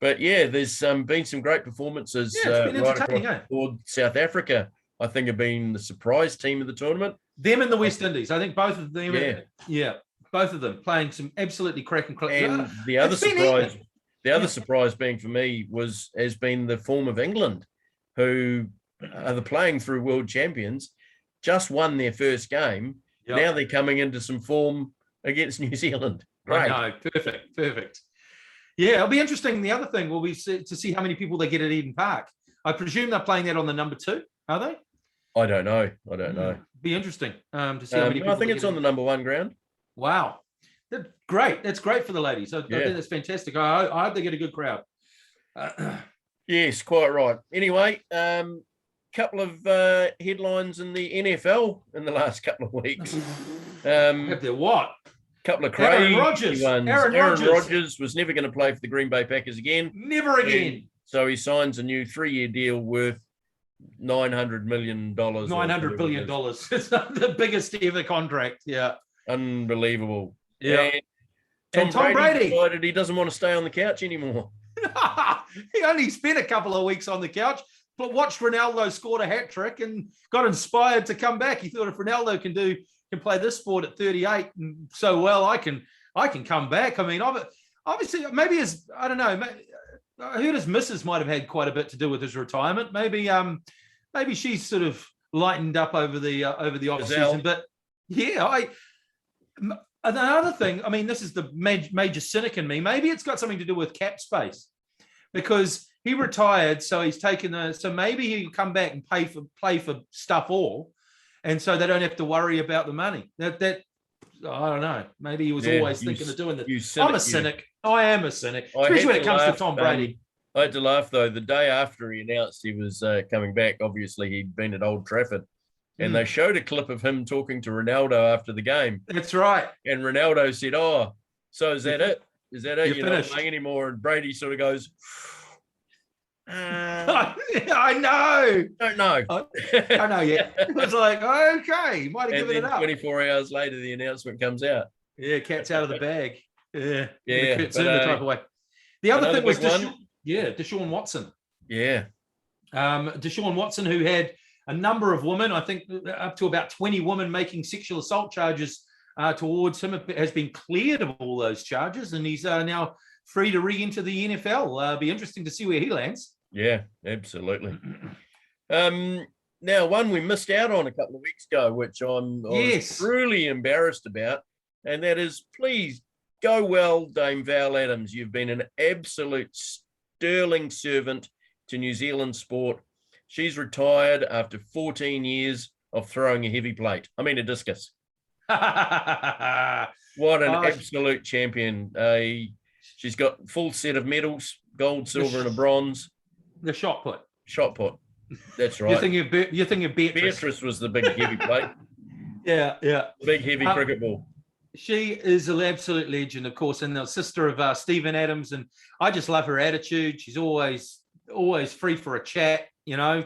But there's been some great performances right across the board. South Africa, I think, have been the surprise team of the tournament. Them and the West Indies, I think both of them. Yeah, both of them playing some absolutely cracking cricket. And the other surprise being for me has been the form of England, who are the playing through world champions, just won their first game. Yep. Now they're coming into some form against New Zealand. Great. I know. Perfect. Yeah, it'll be interesting. The other thing will be to see how many people they get at Eden Park. I presume they're playing that on the number 2, are they? I don't know. Be interesting to see how many people. I think it's on the number 1 ground. Wow. That's great. That's great for the ladies. I think that's fantastic. I hope they get a good crowd. Yes, quite right. Anyway, couple of headlines in the NFL in the last couple of weeks. Have there what? Couple of crazy ones. Aaron Rodgers Rodgers was never going to play for the Green Bay Packers again. Never again. So he signs a new 3-year deal worth $900 million. $900 billion. It's the biggest ever contract. Yeah. Unbelievable. Yeah. And Tom Brady decided he doesn't want to stay on the couch anymore. He only spent a couple of weeks on the couch, but watched Ronaldo scored a hat-trick and got inspired to come back. He thought, if Ronaldo can play this sport at 38 and so well, I can come back. I mean, obviously, maybe I don't know. I heard his missus might have had quite a bit to do with his retirement. Maybe she's sort of lightened up over the off season. But another thing. I mean, this is the major cynic in me. Maybe it's got something to do with cap space, because he retired, so he's taken so maybe he can come back and play for stuff all, and so they don't have to worry about the money. That I don't know. Maybe he was always thinking of doing that. I'm a cynic. I am a cynic, especially when it comes to Tom Brady. I had to laugh though. The day after he announced he was coming back, obviously he'd been at Old Trafford, and they showed a clip of him talking to Ronaldo after the game. That's right. And Ronaldo said, "Oh, so is that it? Is that it? You're not playing anymore?" And Brady sort of goes, I know. Don't know. I know yet. It was like, okay, might have given it up. 24 hours later, the announcement comes out. Yeah, cat's out of the bag. Yeah. But, the type of way. The other thing was Deshaun Watson. Yeah. Deshaun Watson, who had a number of women, I think up to about 20 women making sexual assault charges towards him, has been cleared of all those charges, and he's now free to re-enter the NFL. Be interesting to see where he lands. Yeah, absolutely. Now, one we missed out on a couple of weeks ago, which I was truly embarrassed about, and that is, please go well, Dame Val Adams. You've been an absolute sterling servant to New Zealand sport. She's retired after 14 years of throwing a heavy plate. I mean, a discus. What an absolute champion. She's got full set of medals, gold, silver, and a bronze. The shot put. Shot put. That's right. You're thinking of Beatrice. Beatrice was the big heavy plate. Yeah. Big heavy cricket ball. She is an absolute legend, of course, and the sister of Stephen Adams. And I just love her attitude. She's always free for a chat, you know.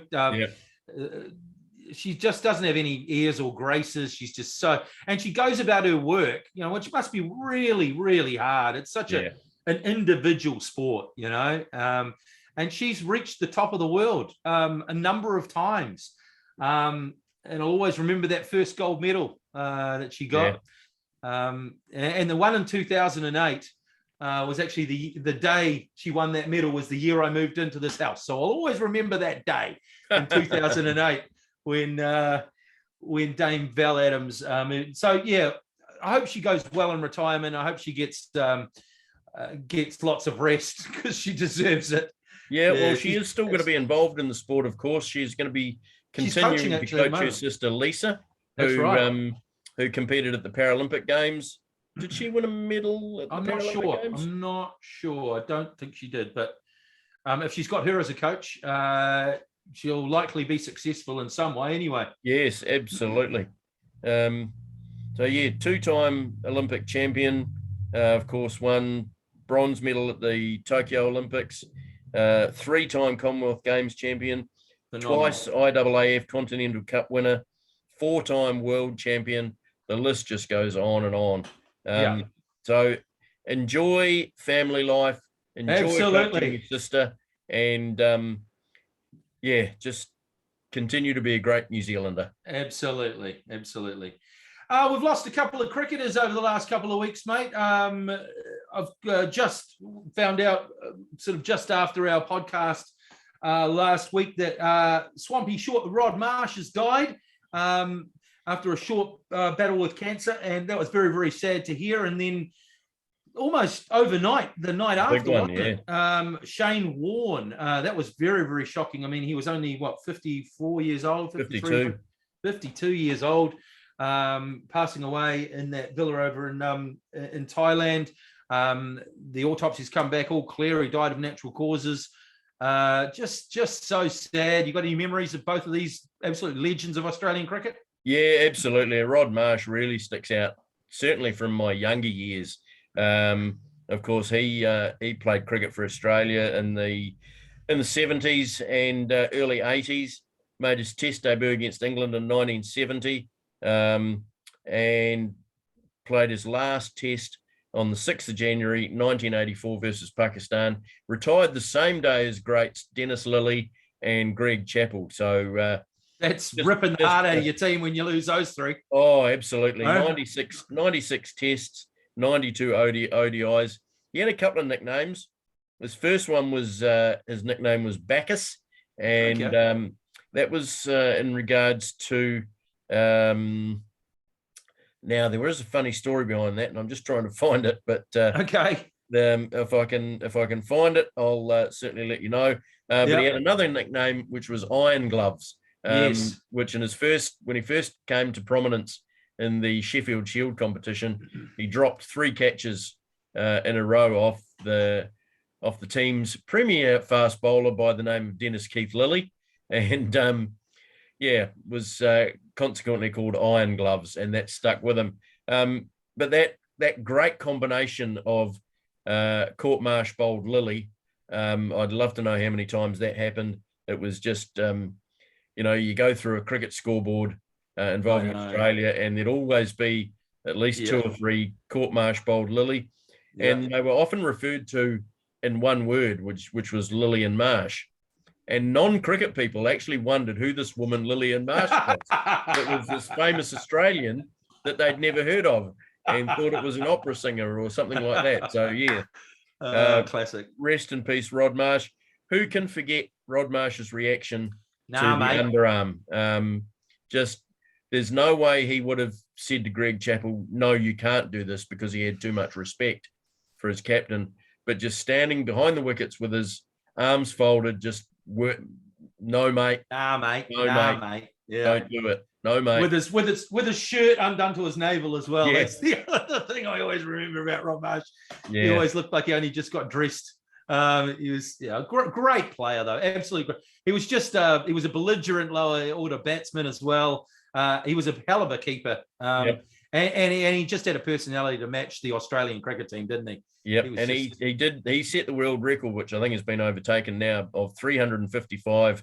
She just doesn't have any airs or graces. She's just and she goes about her work, you know, which must be really, really hard. It's such an individual sport, you know. And she's reached the top of the world a number of times. And I'll always remember that first gold medal that she got. And the one in 2008 was actually the day she won that medal was the year I moved into this house. So I'll always remember that day in 2008 when Dame Val Adams. So, yeah, I hope she goes well in retirement. I hope she gets lots of rest because she deserves it. Yeah, well, she is still going to be involved in the sport, of course. She's going to be continuing to coach her sister, Lisa, who competed at the Paralympic Games. Did she win a medal at the Paralympic Games? I'm not sure. I don't think she did. But if she's got her as a coach, she'll likely be successful in some way anyway. Yes, absolutely. Two-time Olympic champion, of course, won bronze medal at the Tokyo Olympics, three-time Commonwealth Games champion, twice IAAF Continental Cup winner, four-time world champion. The list just goes on and on. So enjoy family life, enjoy coaching your sister, and just continue to be a great New Zealander. Absolutely. We've lost a couple of cricketers over the last couple of weeks, mate. I've just found out sort of just after our podcast last week that Swampy Short Rod Marsh has died after a short battle with cancer, and that was very, very sad to hear. And then almost overnight, the night after, Shane Warne, that was very, very shocking. I mean, he was only, 54 years old? 52 years old, passing away in that villa over in Thailand. The autopsies come back all clear. He died of natural causes. Just so sad. You got any memories of both of these absolute legends of Australian cricket? Yeah, absolutely. Rod Marsh really sticks out, certainly from my younger years. Of course, he played cricket for Australia in the 70s and early 80s. Made his Test debut against England in 1970, and played his last Test on the 6th of January 1984 versus Pakistan. Retired the same day as greats Dennis Lillee and Greg Chappell. So that's ripping the heart out of your team when you lose those three. Oh, absolutely. 96 Tests, 92 ODIs. He had a couple of nicknames. His first one was his nickname was Bacchus, and that was in regards to. Now there was a funny story behind that, and I'm just trying to find it. But If I can find it, I'll certainly let you know. But he had another nickname, which was Iron Gloves. Yes. Which when he first came to prominence in the Sheffield Shield competition, he dropped 3 catches in a row off the team's premier fast bowler by the name of Dennis Keith Lilly, and was consequently called Iron Gloves, and that stuck with him. But that great combination of Court Marsh bowled Lilly, I'd love to know how many times that happened. It was just, you go through a cricket scoreboard involving Australia, and there'd always be at least 2 or 3 Court Marsh bowled Lilly, and they were often referred to in one word, which was Lillian Marsh. And non-cricket people actually wondered who this woman Lillian Marsh was. It was this famous Australian that they'd never heard of and thought it was an opera singer or something like that. So, classic. Rest in peace, Rod Marsh. Who can forget Rod Marsh's reaction to the underarm? There's no way he would have said to Greg Chappell, no, you can't do this, because he had too much respect for his captain. But just standing behind the wickets with his arms folded, no, mate. Nah, mate. Yeah. Don't do it. No, mate. With his shirt undone to his navel as well. Yeah. That's the other thing I always remember about Rob Marsh. Yeah. He always looked like he only just got dressed. He was a great player, though. Absolutely great. He was just he was a belligerent lower order batsman as well. He was a hell of a keeper. And he just had a personality to match the Australian cricket team, didn't he? Yep, he set the world record, which I think has been overtaken now, of 355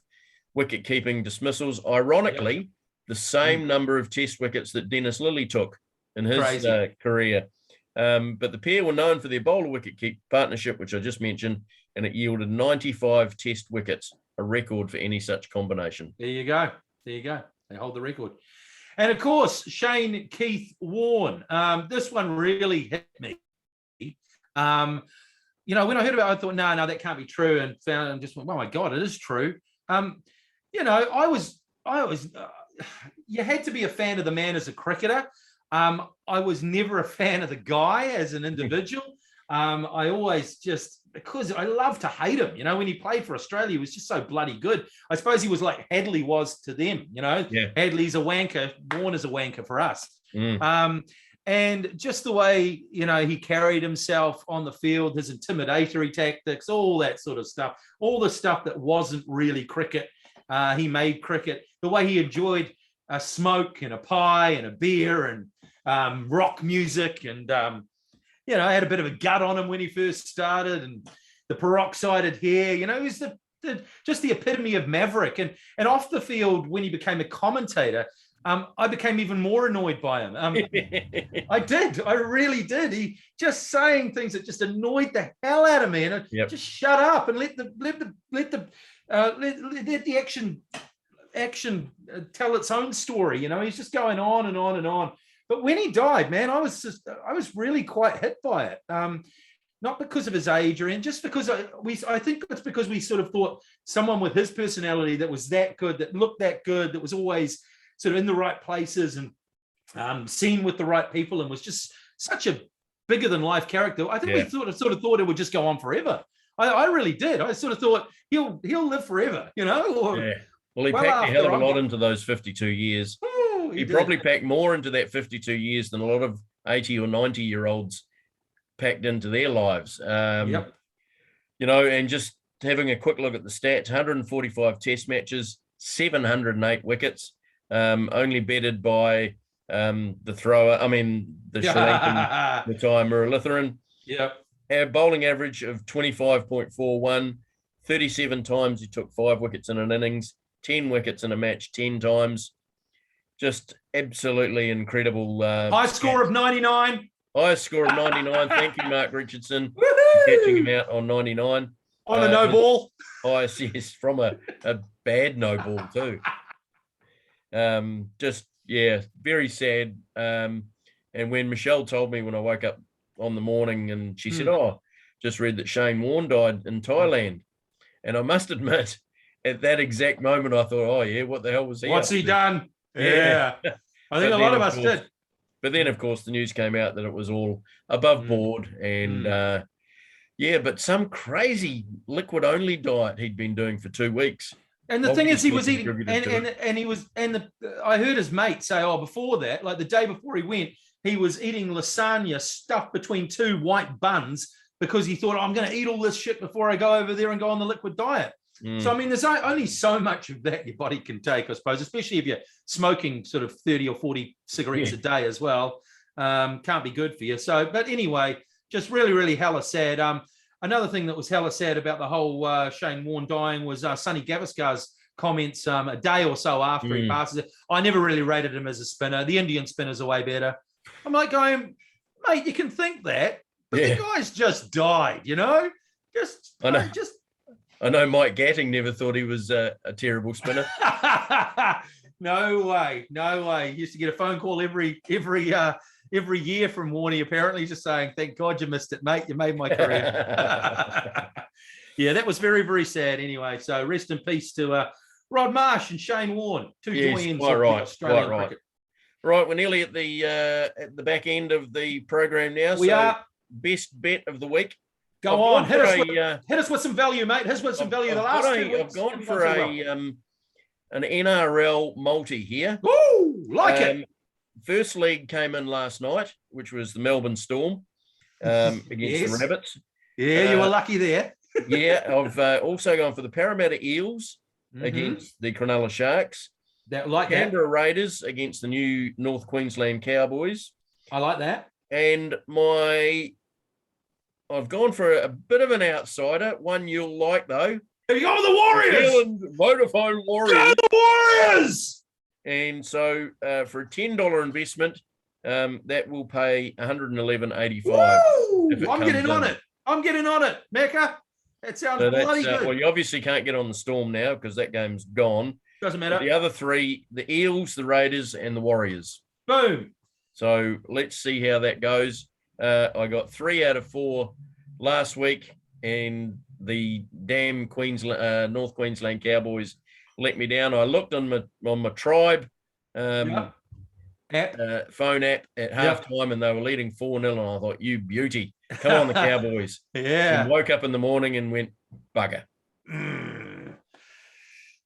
wicket-keeping dismissals. Ironically, the same number of test wickets that Dennis Lilly took in his career. But the pair were known for their bowler wicket-keep partnership, which I just mentioned, and it yielded 95 test wickets, a record for any such combination. There you go. They hold the record. And, of course, Shane Keith Warne. This one really hit me. When I heard about it, I thought, no, that can't be true, and found and just went, oh my God, it is true. I was you had to be a fan of the man as a cricketer. I was never a fan of the guy as an individual. I always because I love to hate him. When he played for Australia, he was just so bloody good. I suppose he was like Hadley was to them. Hadley's a wanker, Warne is a wanker for us. And just the way, he carried himself on the field, his intimidatory tactics, all that sort of stuff, all the stuff that wasn't really cricket. He made cricket, the way he enjoyed a smoke and a pie and a beer and rock music. And, had a bit of a gut on him when he first started, and the peroxided hair, he was just the epitome of maverick. And off the field, when he became a commentator, I became even more annoyed by him. I really did. He just saying things that just annoyed the hell out of me, and just shut up and let the action tell its own story. He's just going on and on and on. But when he died, man, I was really quite hit by it. Not because of his age or just because I think it's because we sort of thought someone with his personality that was that good, that looked that good, that was always sort of in the right places and seen with the right people, and was just such a bigger than life character. I think we sort of thought it would just go on forever. I really did. I sort of thought he'll live forever, Well, he packed a hell of a lot into those 52 years. Ooh, he probably packed more into that 52 years than a lot of 80 or 90-year-olds packed into their lives. And just having a quick look at the stats, 145 test matches, 708 wickets, only betted by the thrower, the Sri Lankan Matai Muralitharan. A bowling average of 25.41, 37 times he took 5 wickets in an innings, 10 wickets in a match 10 times. Just absolutely incredible. High score of 99. Highest score of 99. Thank you, Mark Richardson, for catching him out on 99. On a no ball. Highest, yes, from a bad no ball too. Very sad. And when Michelle told me when I woke up on the morning, and she said, just read that Shane Warne died in Thailand. And I must admit, at that exact moment, I thought, what the hell was he? What's he done? Yeah. I think a lot of us did. But then, of course, the news came out that it was all above board. And Yeah, but some crazy liquid-only diet he'd been doing for 2 weeks. And the thing is, he was Obviously eating, contributed to it. and he was, I heard his mate say, oh, before that, like the day before he went, he was eating lasagna stuffed between 2 white buns because he thought, oh, I'm going to eat all this shit before I go over there and go on the liquid diet. So, I mean, there's only so much of that your body can take, I suppose, especially if you're smoking sort of 30 or 40 cigarettes a day as well. Can't be good for you. So, but anyway, just really, really hella sad. Another thing that was hella sad about the whole Shane Warne dying was Sonny Gavaskar's comments a day or so after he passes it. I never really rated him as a spinner. The Indian spinners are way better. I'm like going, mate, you can think that, but the guy's just died, you know? I know Mike Gatting never thought he was a terrible spinner. No way. He used to get a phone call every year from Warney, apparently, just saying, thank God you missed it, mate. You made my career. Yeah, that was very, very sad anyway. So rest in peace to Rod Marsh and Shane Warne, two doyens of the Australian cricket. Right, we're nearly at the back end of the program now. We are. Best bet of the week. Go on, hit us with some value, mate. Hit us with some value. The last 2 weeks. I've gone for an NRL multi here. Ooh, like it. First leg came in last night, which was the Melbourne Storm against the Rabbits. Yeah, you were lucky there. Yeah, I've also gone for the Parramatta Eels against the Cronulla Sharks. Canberra Raiders against the new North Queensland Cowboys. I like that. And I've gone for a bit of an outsider, one you'll like though. Here you go with the Warriors! New Zealand Vodafone Warriors. Go the Warriors! And so for a $10 investment, that will pay $111.85. I'm getting on it. Macca. That sounds bloody good. Well, you obviously can't get on the Storm now because that game's gone. Doesn't matter. But the other three, the Eels, the Raiders, and the Warriors. Boom. So let's see how that goes. I got 3 out of 4 last week, and the damn North Queensland Cowboys let me down. I looked on my Tribe phone app at halftime, and they were leading 4-0, and I thought, you beauty. Come on, the Cowboys. And woke up in the morning and went, bugger.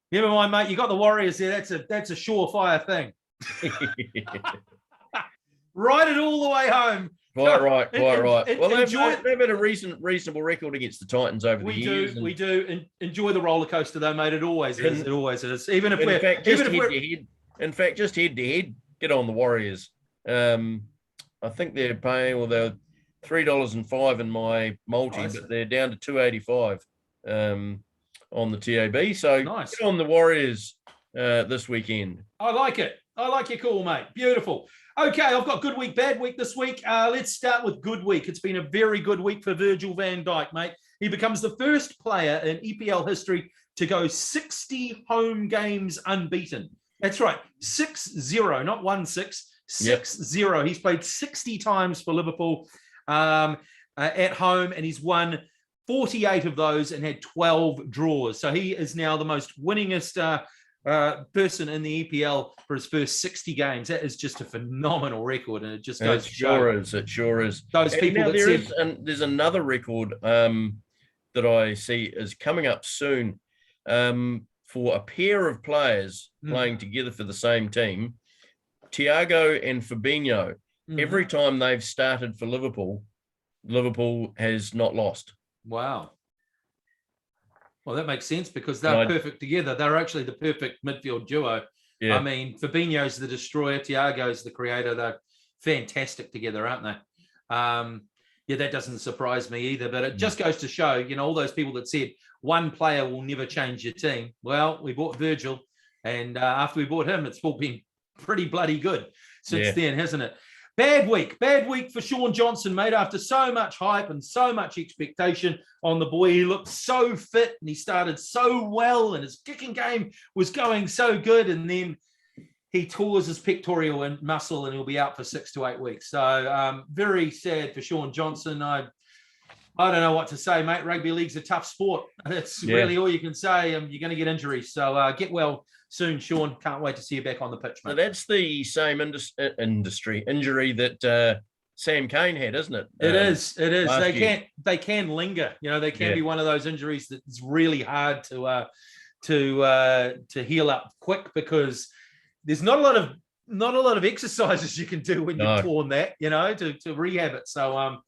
Never mind, mate. You got the Warriors there. That's a surefire thing. Ride it all the way home. Quite right. Well, they've had a reasonable record against the Titans over the years. We do. Enjoy the roller coaster, though, mate. It always is. It always is. In fact, just head to head, get on the Warriors. I think they're paying, they're $3.05 in my multi, but they're down to $2.85 on the TAB. So get on the Warriors this weekend. I like it. I like your call, mate. Beautiful. Okay, I've got good week, bad week this week. Let's start with good week. It's been a very good week for Virgil Van Dyke, mate. He becomes the first player in EPL history to go 60 home games unbeaten. That's right, 6-0, not 1-6, 6-0. He's played 60 times for Liverpool at home, and he's won 48 of those and had 12 draws. So he is now the most winningest person in the EPL for his first 60 games. That is just a phenomenal record, and it just goes to show. It sure is. Those people there's another record that I see is coming up soon for a pair of players playing together for the same team. Thiago and Fabinho. Every time they've started for Liverpool, Liverpool has not lost. Wow. Well, that makes sense because they're perfect together. They're actually the perfect midfield duo. Yeah. I mean, Fabinho's the destroyer. Thiago's the creator. They're fantastic together, aren't they? That doesn't surprise me either. But it just goes to show, all those people that said one player will never change your team. Well, we bought Virgil, and after we bought him, it's all been pretty bloody good since then, hasn't it? Bad week for Sean Johnson, mate. After so much hype and so much expectation on the boy, he looked so fit and he started so well and his kicking game was going so good, and then he tore his pectoral muscle and he'll be out for 6 to 8 weeks. So very sad for Sean Johnson. I don't know what to say, mate. Rugby league's a tough sport. That's really all you can say. You're going to get injuries. So get well soon, Sean. Can't wait to see you back on the pitch, mate. So that's the same injury that Sam Cane had, isn't it? It is. last year. They can linger. You know, they can be one of those injuries that's really hard to heal up quick, because there's not a lot of exercises you can do when you've torn that, you know, to rehab it. So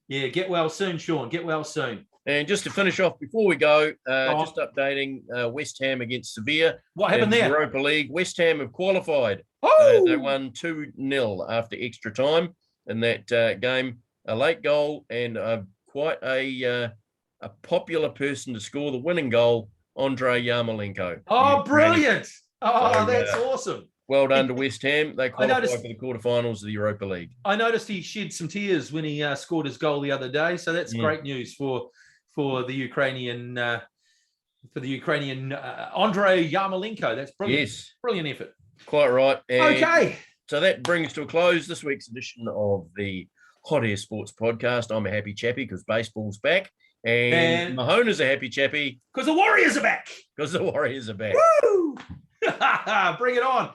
get well soon, Sean. Get well soon. And just to finish off before we go, just updating West Ham against Sevilla. What happened there? Europa League. West Ham have qualified. They won 2-0 after extra time in that game. A late goal and quite a popular person to score the winning goal, Andrei Yarmolenko. Oh, brilliant. Oh, that's awesome. Well done to West Ham. They qualified for the quarterfinals of the Europa League. I noticed he shed some tears when he scored his goal the other day. So that's great news for the Ukrainian Andrei Yarmolenko. That's brilliant. Yes. Brilliant effort. Quite right. And okay. So that brings to a close this week's edition of the Hot Air Sports Podcast. I'm a happy chappy because baseball's back. And Mahona's a happy chappy because the Warriors are back. Woo! Bring it on.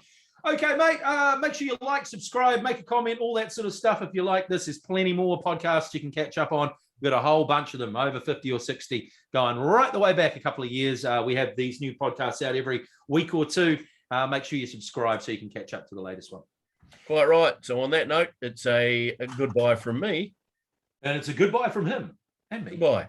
Okay, mate. Make sure you like, subscribe, make a comment, all that sort of stuff. If you like this, there's plenty more podcasts you can catch up on. We've got a whole bunch of them, over 50 or 60, going right the way back a couple of years. We have these new podcasts out every week or two. Make sure you subscribe so you can catch up to the latest one. Quite right. So on that note, it's a goodbye from me. And it's a goodbye from him and me. Goodbye.